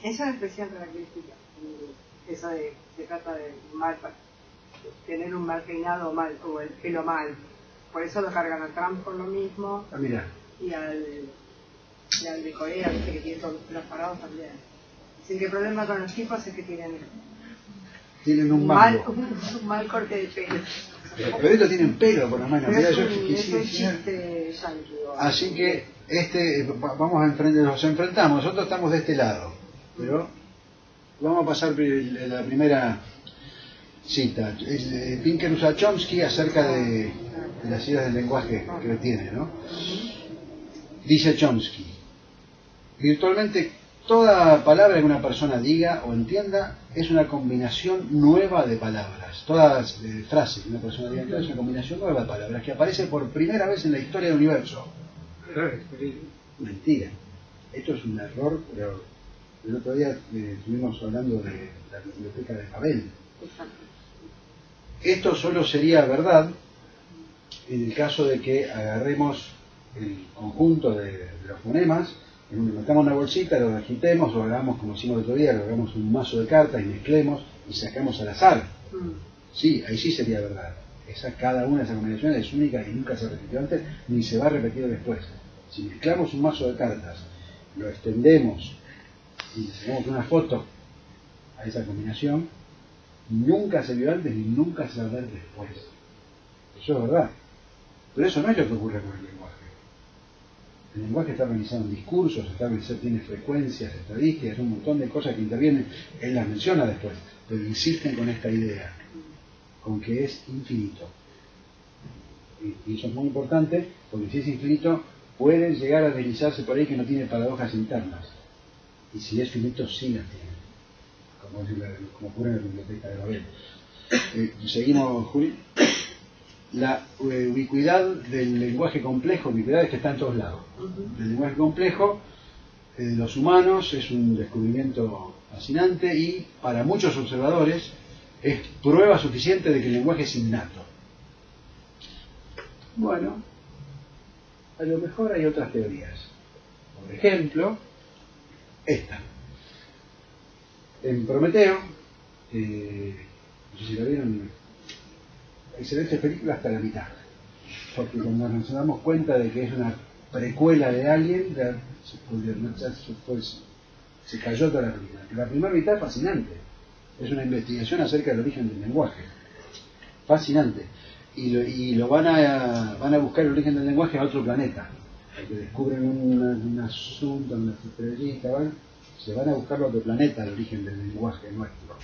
Esa es especial característica. Esa se trata de mal, tener un mal peinado mal, o el pelo mal. Por eso lo cargan a Trump por lo mismo. Ah, mira. Y al de Corea, que tiene todos los pelos parados también. Así que el problema con los chicos es que tienen tienen un mal, mango. un mal corte de pelo. Pero estos tienen pelo, por lo menos. Pero Mirá, es yo- un chiste yankee. Así que vamos a nos enfrentamos. Nosotros estamos de este lado, pero vamos a pasar la primera cita. Pinker usa Chomsky acerca de las ideas del lenguaje que tiene, ¿no? Dice Chomsky: virtualmente toda palabra que una persona diga o entienda es una combinación nueva de palabras. Todas frases que una persona diga es una combinación nueva de palabras que aparece por primera vez en la historia del universo. Mentira. Esto es un error, pero el otro día estuvimos hablando de la biblioteca de Babel. Esto solo sería verdad en el caso de que agarremos el conjunto de los fonemas, metamos una bolsita, lo agitemos, o hagamos como hicimos el otro día, lo hagamos un mazo de cartas y mezclemos y sacamos al azar. Sí, ahí sí sería verdad. Cada una de esas combinaciones es única y nunca se repitió antes ni se va a repetir después. Si mezclamos un mazo de cartas, lo extendemos y sacamos una foto a esa combinación, nunca se vio antes ni nunca se va a ver después. Eso es verdad. Pero eso no es lo que ocurre con el lenguaje. El lenguaje está organizado en discursos, tiene frecuencias, estadísticas, un montón de cosas que intervienen. Él las menciona después, pero insisten con esta idea, con que es infinito. Y eso es muy importante, porque si es infinito, puede llegar a deslizarse por ahí que no tiene paradojas internas. Y si es finito, sí las tiene, como ocurre en la biblioteca de Babel. Seguimos, Juli. La ubicuidad del lenguaje complejo, ubicuidad es que está en todos lados. El lenguaje complejo de los humanos es un descubrimiento fascinante y para muchos observadores es prueba suficiente de que el lenguaje es innato. Bueno, a lo mejor hay otras teorías. Por ejemplo, esta. En Prometeo, no sé si la vieron, excelente película hasta la mitad, porque cuando nos damos cuenta de que es una precuela de Alien, ya se cayó toda la película. La primera mitad es fascinante, es una investigación acerca del origen del lenguaje, fascinante, y lo van a buscar el origen del lenguaje a otro planeta, porque descubren un asunto, una estrellita, se van a buscar a otro planeta el origen del lenguaje nuestro.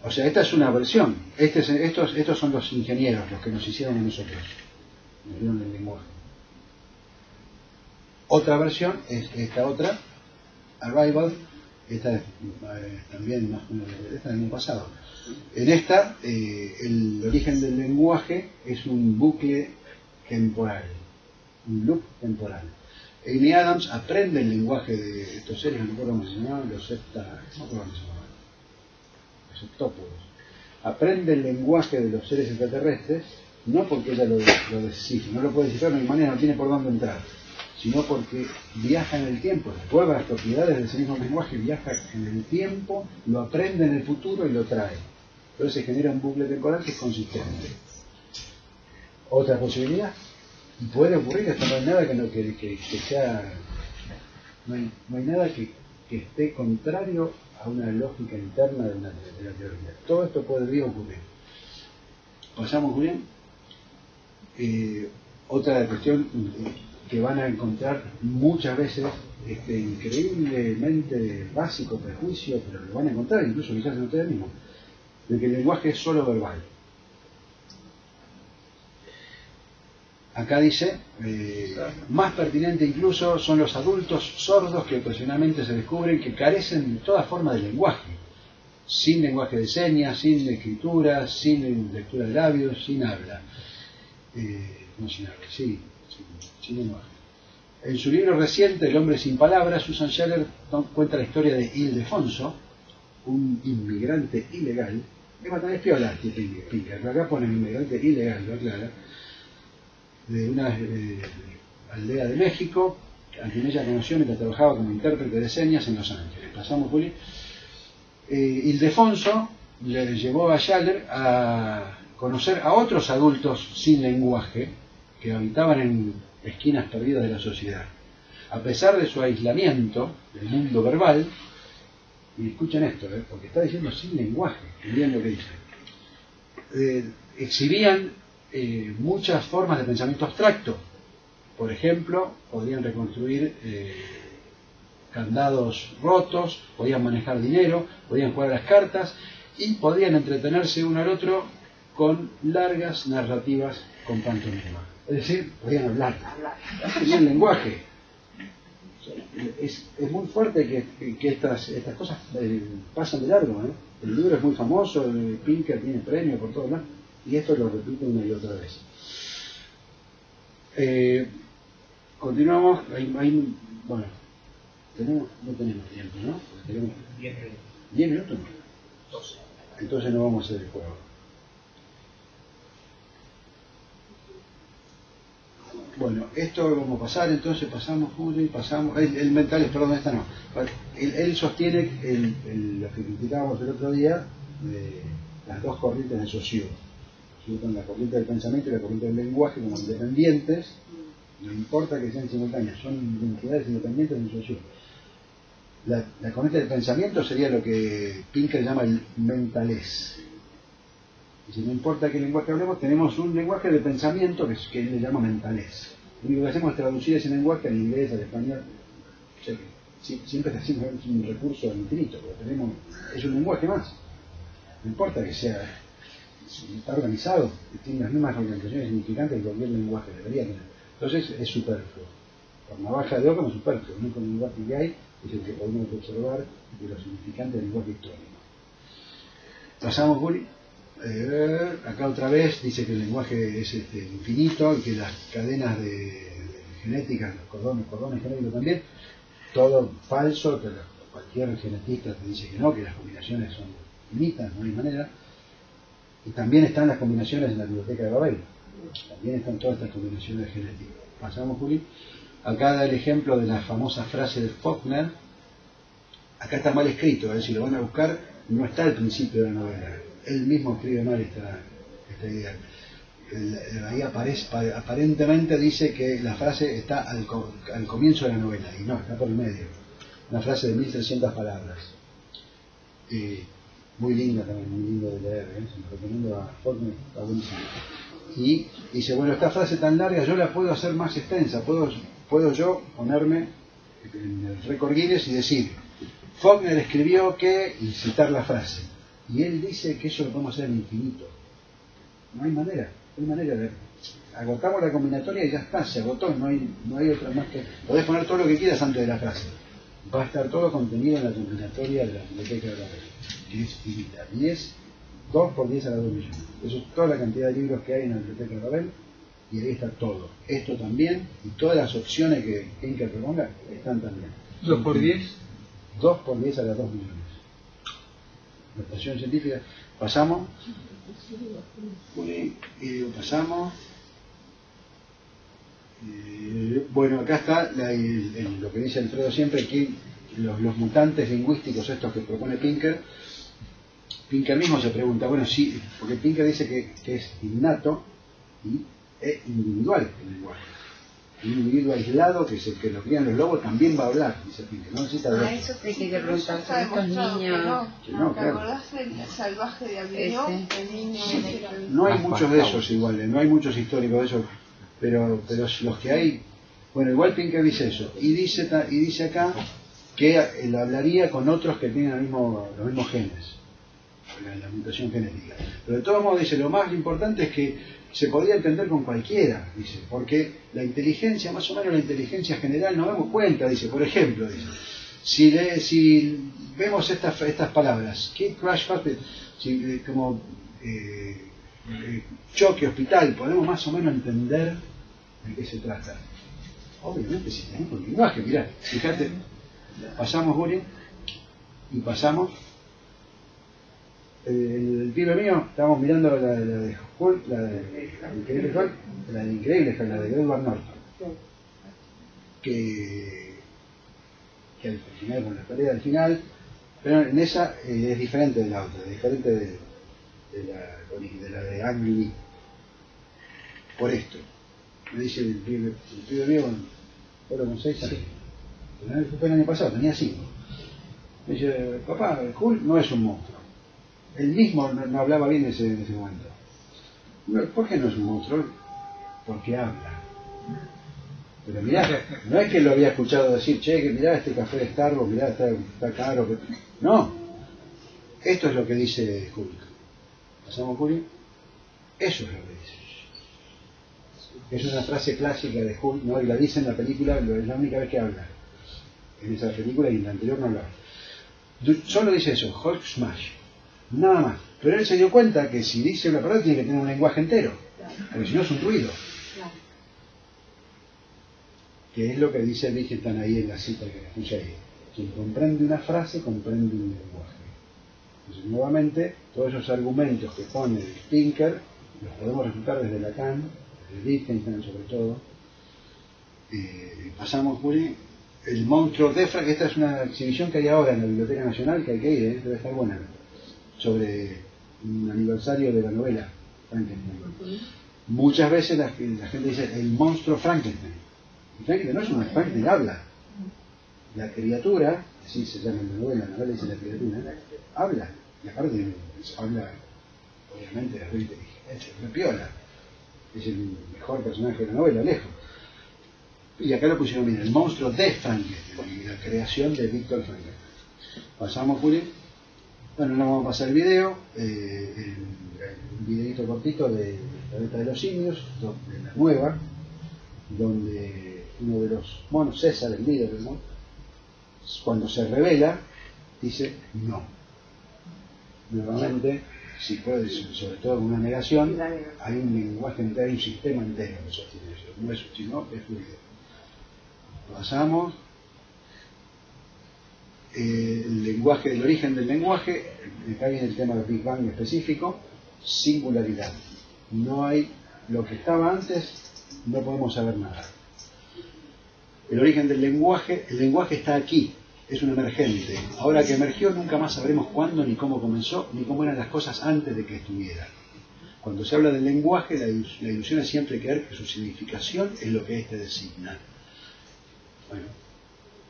O sea, esta es una versión. Estos son los ingenieros, los que nos hicieron a nosotros. Nos dieron el lenguaje. Otra versión es esta otra, Arrival. Esta es también más o menos, esta del año pasado. En esta, el origen del lenguaje es un bucle temporal, un loop temporal. Amy Adams aprende el lenguaje de estos seres, no recuerdo cómo se llamaban, los septópodos. Aprende el lenguaje de los seres extraterrestres, no porque ella lo descifre, no lo puede descifrar, no hay manera, no tiene por dónde entrar, sino porque viaja en el tiempo, recuerda las propiedades de ese mismo lenguaje, viaja en el tiempo, lo aprende en el futuro y lo trae. Entonces se genera un bucle temporal que es consistente. Otra posibilidad, y puede ocurrir, hasta no hay nada que sea, no hay nada que esté contrario a una lógica interna de la teoría. Todo esto podría ocurrir. Pasamos, Julián. Otra cuestión que van a encontrar muchas veces, increíblemente básico prejuicio, pero lo van a encontrar incluso quizás en ustedes mismos, de que el lenguaje es solo verbal. Acá dice, más pertinente incluso son los adultos sordos que ocasionalmente se descubren que carecen de toda forma de lenguaje, sin lenguaje de señas, sin escritura, sin lectura de labios, sin habla. No sin habla, sin lenguaje. En su libro reciente, El hombre sin palabras, Susan Scheller cuenta la historia de Ildefonso, un inmigrante ilegal. Es bastante piola, pero acá pone inmigrante ilegal, lo aclara, de una aldea de México, a quien ella conoció mientras trabajaba como intérprete de señas en Los Ángeles. Pasamos, Juli. Ildefonso le llevó a Schaller a conocer a otros adultos sin lenguaje que habitaban en esquinas perdidas de la sociedad. A pesar de su aislamiento del mundo verbal, Y escuchen esto, porque está diciendo sin lenguaje, miren lo que dice. Exhibían muchas formas de pensamiento abstracto. Por ejemplo, podían reconstruir candados rotos, podían manejar dinero, podían jugar a las cartas y podían entretenerse uno al otro con largas narrativas con pantomima. Es decir, podían hablar. Tenían lenguaje. Es muy fuerte que estas cosas pasan de largo. El libro es muy famoso, Pinker tiene premio por todos lados, y esto lo repite una y otra vez. Continuamos. Bueno, no tenemos tiempo, ¿no? Tenemos 10 minutos. 12. Entonces no vamos a hacer el juego. Bueno, esto lo vamos a pasar, entonces pasamos, el mental, perdón, esta no. Él sostiene lo que criticábamos el otro día, de las dos corrientes de Saussure, con la corriente del pensamiento y la corriente del lenguaje como independientes, no importa que sean simultáneas, son entidades independientes en Saussure. La corriente del pensamiento sería lo que Pinker llama el mentalés. Y si no importa qué lenguaje hablemos, tenemos un lenguaje de pensamiento que él le llama mentalés. Lo único que hacemos es traducir ese lenguaje al inglés, al español. O sea que siempre decimos es un recurso infinito, porque es un lenguaje más. No importa que sea, está organizado, tiene las mismas organizaciones significantes que cualquier lenguaje debería tener. Entonces es superfluo. Por navaja de Ockham es superfluo. El único lenguaje que hay es el que podemos observar de los significantes del lenguaje histórico. Pasamos, Juli. Acá otra vez dice que el lenguaje es infinito y que las cadenas de genética, los cordones genéticos también, todo falso, que cualquier genetista te dice que no, que las combinaciones son infinitas, no hay manera. Y también están las combinaciones en la biblioteca de Babel, también están todas estas combinaciones genéticas. Pasamos, Juli. Acá da el ejemplo de la famosa frase de Faulkner. Acá está mal escrito, si lo van a buscar, no está al principio de la novela. Él mismo escribe mal esta idea. Ahí aparentemente dice que la frase está al comienzo de la novela, y no, está por el medio. Una frase de 1300 palabras. Muy linda también, muy lindo de leer, se lo recomiendo a Faulkner, está buenísimo. Y dice, bueno, esta frase tan larga yo la puedo hacer más extensa, puedo yo ponerme en el récord Guinness y decir, Faulkner escribió que, y citar la frase. Y él dice que eso lo podemos hacer en infinito. No hay manera de... Agotamos la combinatoria y ya está, se agotó, no hay otra más que... Podés poner todo lo que quieras antes de la frase. Va a estar todo contenido en la combinatoria de la biblioteca de Babel, que es finita. Y es 2 por 10 a la 2 millones. Eso es toda la cantidad de libros que hay en la biblioteca de Babel, y ahí está todo. Esto también, y todas las opciones que Pinker proponga, están también. ¿2 por 10? 2 por 10 a la 2 millones. Notación científica. Pasamos. Pasamos. Bueno, acá está lo que dice Alfredo siempre, que los mutantes lingüísticos estos que propone Pinker mismo se pregunta, bueno, sí, porque Pinker dice que es innato y es individual el lenguaje. Un individuo aislado que lo crían los lobos también va a hablar, dice Pinker, no necesita hablar. Eso te quería preguntar sobre estos niños. ¿Te acordás del salvaje de Avignon? El niño no hay muchos de esos iguales, no hay muchos históricos de esos, pero los que hay, bueno, igual Pinker dice eso, y dice acá que él hablaría con otros que tienen los mismos genes, la mutación genética. Pero de todos modos dice, lo más importante es que se podría entender con cualquiera, dice, porque la inteligencia, más o menos la inteligencia general, nos damos cuenta, dice, por ejemplo, dice, si vemos estas palabras, Kid Crash Hospital, como choque hospital, podemos más o menos entender de qué se trata. Obviamente si tenemos el lenguaje, mirá, fíjate, pasamos, Juli, y pasamos. El pibe mío, estábamos mirando la de Hulk, la de Increíble Hulk, la de Edward Norton, que al final, con la pelea al final, pero en esa es diferente de la otra, es diferente de la de Ang Lee. Por esto, me dice el pibe mío, bueno, con 6 años, fue el año pasado, tenía 5. Me dice, papá, Hulk no es un monstruo. Él mismo no hablaba bien en ese momento. ¿Por qué no es un monstruo? Porque habla. Pero mirá, no es que lo había escuchado decir, che, que mirá este café de Starbucks, mirá, está caro. No. Esto es lo que dice Hulk. ¿Pasamos, Julio? Eso es lo que dice. Es una frase clásica de Hulk, ¿no? Y la dice en la película, es la única vez que habla. En esa película y en la anterior no hablaba. Solo dice eso, Hulk Smash. Nada más. Pero él se dio cuenta que si dice una palabra tiene que tener un lenguaje entero. Porque si no es un ruido. Que es lo que dice Wittgenstein ahí en la cita que escucha ahí. Quien comprende una frase, comprende un lenguaje. Entonces, nuevamente, todos esos argumentos que pone el Pinker los podemos refutar desde Lacan, desde Wittgenstein sobre todo. Pasamos, Juli, el monstruo de Frank. Esta es una exhibición que hay ahora en la Biblioteca Nacional, que hay que ir, debe estar buena, sobre un aniversario de la novela Frankenstein. Muchas veces la gente dice el monstruo Frankenstein. Y Frankenstein no es un Frankenstein, habla. La criatura, así se llama en la novela dice la criatura, habla. Y aparte habla, obviamente, es muy inteligente, es muy piola. Es el mejor personaje de la novela, lejos. Y acá lo pusieron bien, el monstruo de Frankenstein, la creación de Víctor Frankenstein. Pasamos, Juli. Bueno, no vamos a pasar el video, un videito cortito de La Planeta de los Simios, de la nueva, donde uno de los monos, César, el líder, ¿no? Cuando se revela, dice no. Nuevamente, si puede, sobre todo en una negación, hay un lenguaje entero, hay un sistema entero que sostiene eso. No es sino es fluido. Pasamos. El lenguaje, el origen del lenguaje, acá viene el tema del Big Bang específico, singularidad. No hay lo que estaba antes, no podemos saber nada. El origen del lenguaje, el lenguaje está aquí, es un emergente. Ahora que emergió, nunca más sabremos cuándo, ni cómo comenzó, ni cómo eran las cosas antes de que estuviera. Cuando se habla del lenguaje, la ilusión es siempre creer que su significación es lo que éste designa. Bueno,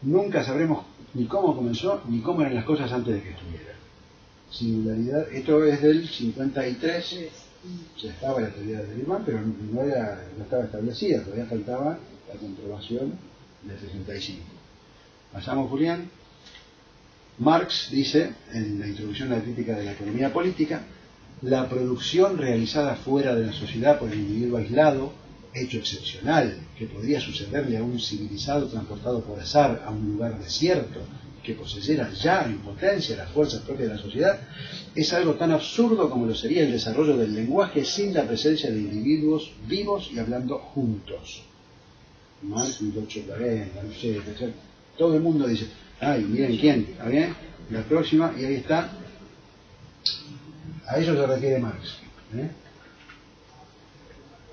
nunca sabremos ni cómo comenzó, ni cómo eran las cosas antes de que estuviera. Singularidad, esto es del 53, ya estaba la teoría de Big Bang, pero no estaba establecida, todavía faltaba la comprobación del 65. Pasamos, Julián. Marx dice, en la introducción a la crítica de la economía política, la producción realizada fuera de la sociedad por el individuo aislado, hecho excepcional, que podría sucederle a un civilizado transportado por azar a un lugar desierto, que poseyera ya en potencia las fuerzas propias de la sociedad, es algo tan absurdo como lo sería el desarrollo del lenguaje sin la presencia de individuos vivos y hablando juntos. Marx, 1840, no sé, todo el mundo dice, ay, miren quién, ¿está bien? La próxima, y ahí está. A eso se refiere Marx.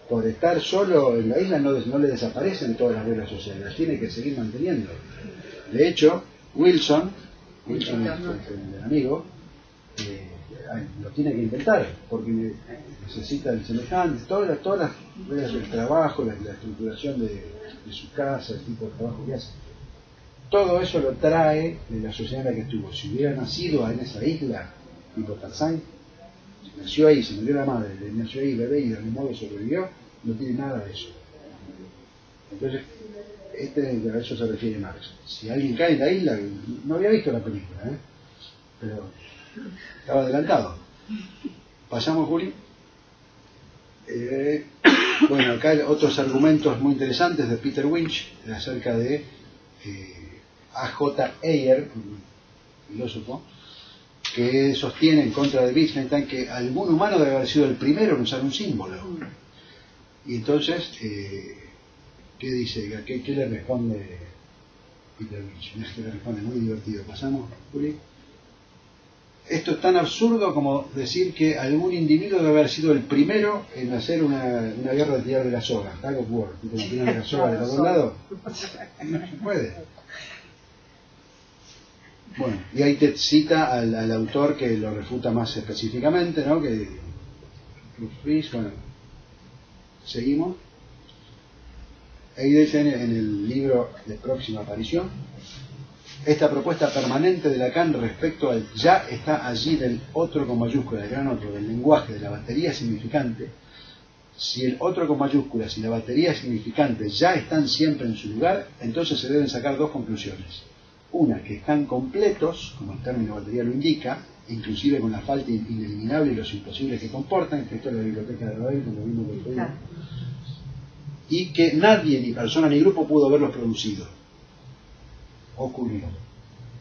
Por estar solo en la isla no le desaparecen todas las reglas sociales, las tiene que seguir manteniendo. De hecho, Wilson el amigo, lo tiene que intentar, porque necesita el semejante, todas las reglas del trabajo, la estructuración de su casa, el tipo de trabajo que hace. Todo eso lo trae de la sociedad en la que estuvo. Si hubiera nacido en esa isla, tipo Tarzán, nació ahí, se murió la madre, nació ahí bebé y de algún modo sobrevivió, no tiene nada de eso. Entonces, a eso se refiere Marx. Si alguien cae en la isla, no había visto la película, pero estaba adelantado. Pasamos, Juli. Bueno, acá hay otros argumentos muy interesantes de Peter Winch acerca de A.J. Ayer, un filósofo, que sostiene en contra de Wittgenstein que algún humano debe haber sido el primero en usar un símbolo. Y entonces, ¿qué dice? ¿Qué le responde Peter Winch? ¿Qué le responde? Muy divertido. ¿Pasamos, Juli? Esto es tan absurdo como decir que algún individuo debe haber sido el primero en hacer una guerra de tirar de la soga. Tag of War. Como tiran de la soga de los dos lados. No se puede. Bueno, y ahí te cita al autor que lo refuta más específicamente, ¿no? Que bueno, seguimos. Ahí dice en el libro de Próxima Aparición, Esta propuesta permanente de Lacan respecto al ya está allí del otro con mayúscula, del gran otro, del lenguaje, de la batería significante. Si el otro con mayúsculas y la batería significante ya están siempre en su lugar, entonces se deben sacar dos conclusiones. Una, que están completos, como el término batería lo indica, inclusive con la falta ineliminable y los imposibles que comportan, que esto es la biblioteca de Ravel, como vimos el otro día, y que nadie, ni persona ni grupo, pudo haberlos producido. Ocurrió.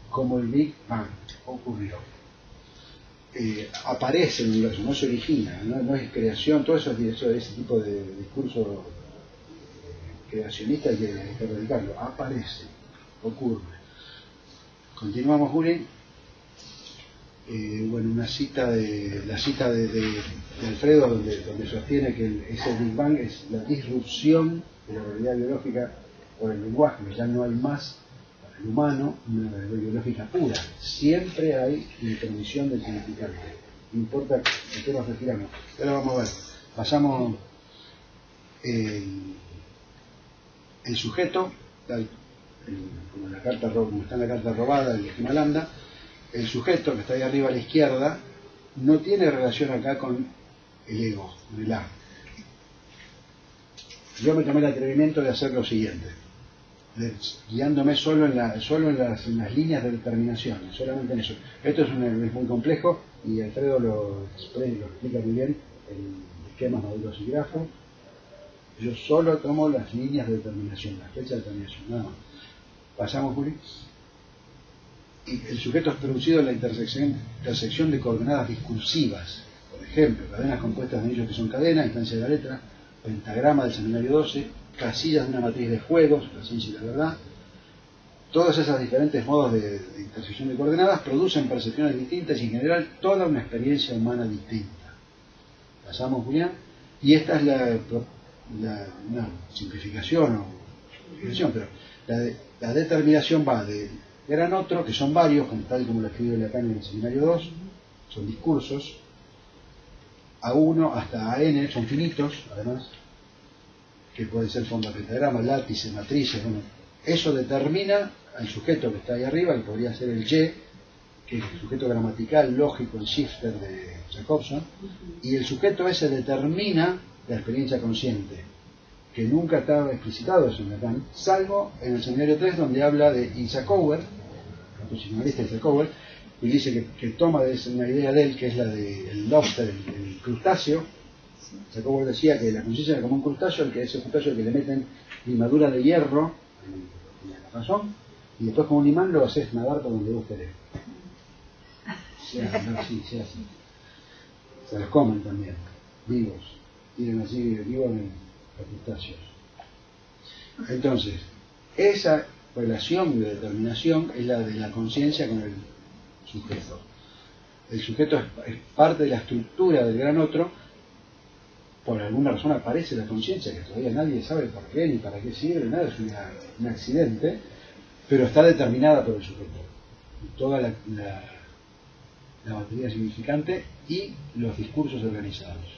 Como el Big Bang, ocurrió. Aparece el universo, no se origina, no es creación, todo eso, ese tipo de discurso creacionista hay que erradicarlo. Aparece, ocurre. Continuamos, Juli. Bueno, la cita de Alfredo, donde sostiene que ese Big Bang es la disrupción de la realidad biológica por el lenguaje, que ya no hay más para el humano una realidad biológica pura. Siempre hay intermisión del significante. No importa a qué nos refiramos. Ahora vamos a ver. Pasamos el sujeto, como está en la carta robada del Himalanda. El sujeto que está ahí arriba a la izquierda no tiene relación acá con el ego, con el A. Yo me tomé el atrevimiento de hacer lo siguiente, guiándome solo en las líneas de determinación, solamente en eso. Esto es muy complejo y Alfredo lo explica muy bien en esquemas, modelos y grafos. Yo solo tomo las líneas de determinación, las fechas de determinación, nada más. Pasamos, Juli. Y el sujeto es producido en la intersección de coordenadas discursivas, por ejemplo, cadenas compuestas de anillos que son cadenas, instancia de la letra, pentagrama del seminario 12, casillas de una matriz de juegos, la ciencia y la verdad. Todos esos diferentes modos de intersección de coordenadas producen percepciones distintas y en general toda una experiencia humana distinta. Pasamos, Julián, y esta es una simplificación o simplificación, pero la determinación va de gran otro, que son varios, tal como lo escribió Lacan en el seminario 2, son discursos, a 1 hasta a n, son finitos, además, que pueden ser forma pentagrama, lápices, matrices, bueno, eso determina al sujeto que está ahí arriba, que podría ser el Y, que es el sujeto gramatical, lógico, el shifter de Jacobson, y el sujeto ese determina la experiencia consciente, que nunca estaba explicitado eso en Lacan, salvo en el seminario 3, donde habla de Isaac-Ower, el psicoanalista Isaac-Ower, y dice que toma una idea de él, que es la del lobster, el crustáceo. Isaac-Ower decía que la conciencia era como un crustáceo, ese crustáceo que le meten limadura de hierro en la razón, y después con un imán lo haces nadar por donde vos querés. Sea así. Se los comen también, vivos, tienen así vivos en los crustáceos. Entonces, esa relación de determinación es la de la conciencia con el sujeto. El sujeto es parte de la estructura del gran otro. Por alguna razón aparece la conciencia, que todavía nadie sabe por qué ni para qué sirve, nada, es un accidente, pero está determinada por el sujeto. Y toda la batería significante y los discursos organizados.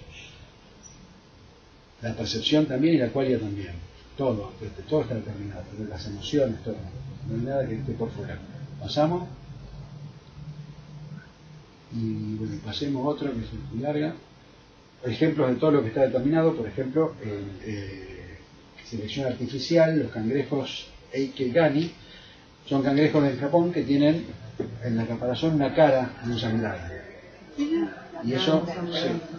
La percepción también y la cualidad también. Todo está determinado, las emociones, todo. No hay nada que esté por fuera. Pasamos. Y bueno, pasemos otro que es muy larga. Ejemplos de todo lo que está determinado, por ejemplo, selección artificial, los cangrejos Eike-Gani, son cangrejos del Japón que tienen en la caparazón una cara de un samurái. Y eso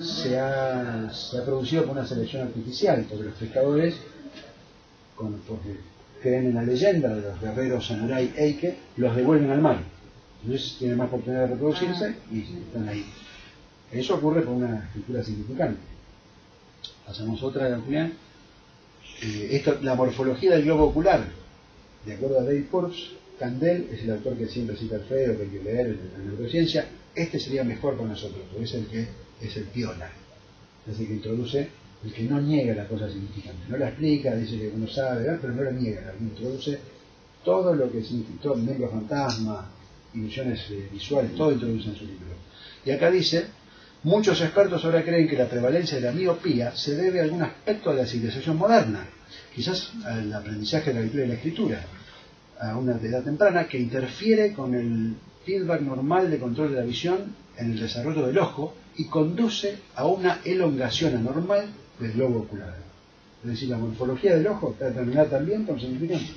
se ha producido por una selección artificial, porque los pescadores, porque creen en la leyenda de los guerreros samurái Eike, los devuelven al mar. Entonces tienen más oportunidad de reproducirse y están ahí. Eso ocurre por una escritura significante. Pasamos otra, Julián. La morfología del globo ocular. De acuerdo a David Forbes, Candel es el autor que siempre cita Alfredo, que hay que leer en la neurociencia. Este sería mejor para nosotros, porque es el que es el piola. Es el que introduce, el que no niega la cosa significante. No la explica, dice que uno sabe, pero no la niega. Introduce todo lo que significó, miembros fantasma, ilusiones visuales, todo introduce en su libro. Y acá dice: muchos expertos ahora creen que la prevalencia de la miopía se debe a algún aspecto de la civilización moderna, quizás al aprendizaje de la lectura y la escritura. a una edad temprana que interfiere con el feedback normal de control de la visión en el desarrollo del ojo y conduce a una elongación anormal del globo ocular. Es decir, la morfología del ojo está determinada también por significante.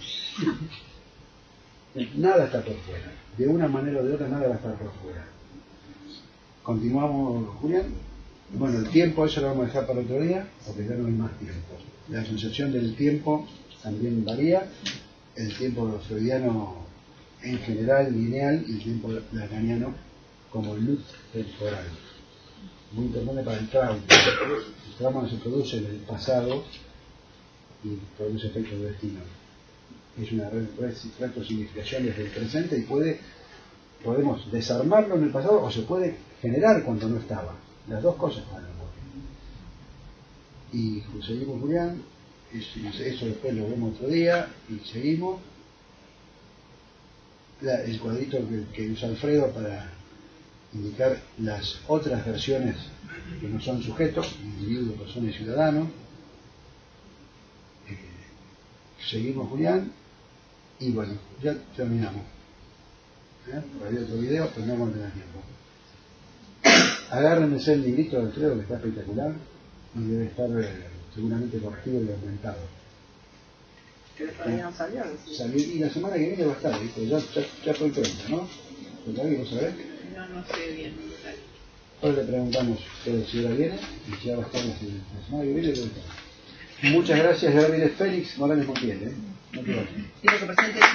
Nada está por fuera. De una manera o de otra, nada va a estar por fuera. Continuamos, Julián. Bueno, el tiempo, eso lo vamos a dejar para otro día, porque ya no hay más tiempo. La concepción del tiempo también varía. El tiempo freudiano en general lineal y el tiempo lacaniano como luz temporal. Muy importante para el trauma. El trauma se produce en el pasado y produce efectos de destino. Es una retrosignificación desde el presente y podemos desarmarlo en el pasado o se puede generar cuando no estaba. Las dos cosas van a ocurrir. Y seguimos, Julián. Eso después lo vemos otro día y seguimos. El cuadrito que usa Alfredo para indicar las otras versiones que no son sujetos, individuo, persona y ciudadano. Seguimos, Julián. Y bueno, ya terminamos. Hay otro video, pero no vamos a tener tiempo. Agárrense el librito de Alfredo que está espectacular y debe estar seguramente corregido y aumentado. Que todavía no salió. Y la semana que viene va a estar, ¿viste? Ya estoy pronto, ¿no? ¿Porque alguien lo sabe? No sé bien. Ahora le preguntamos si ahora viene y si ya va a estar la semana que viene. Muchas gracias, Gabriel Félix Morales Montiel. No te vayas. Quiero que presente el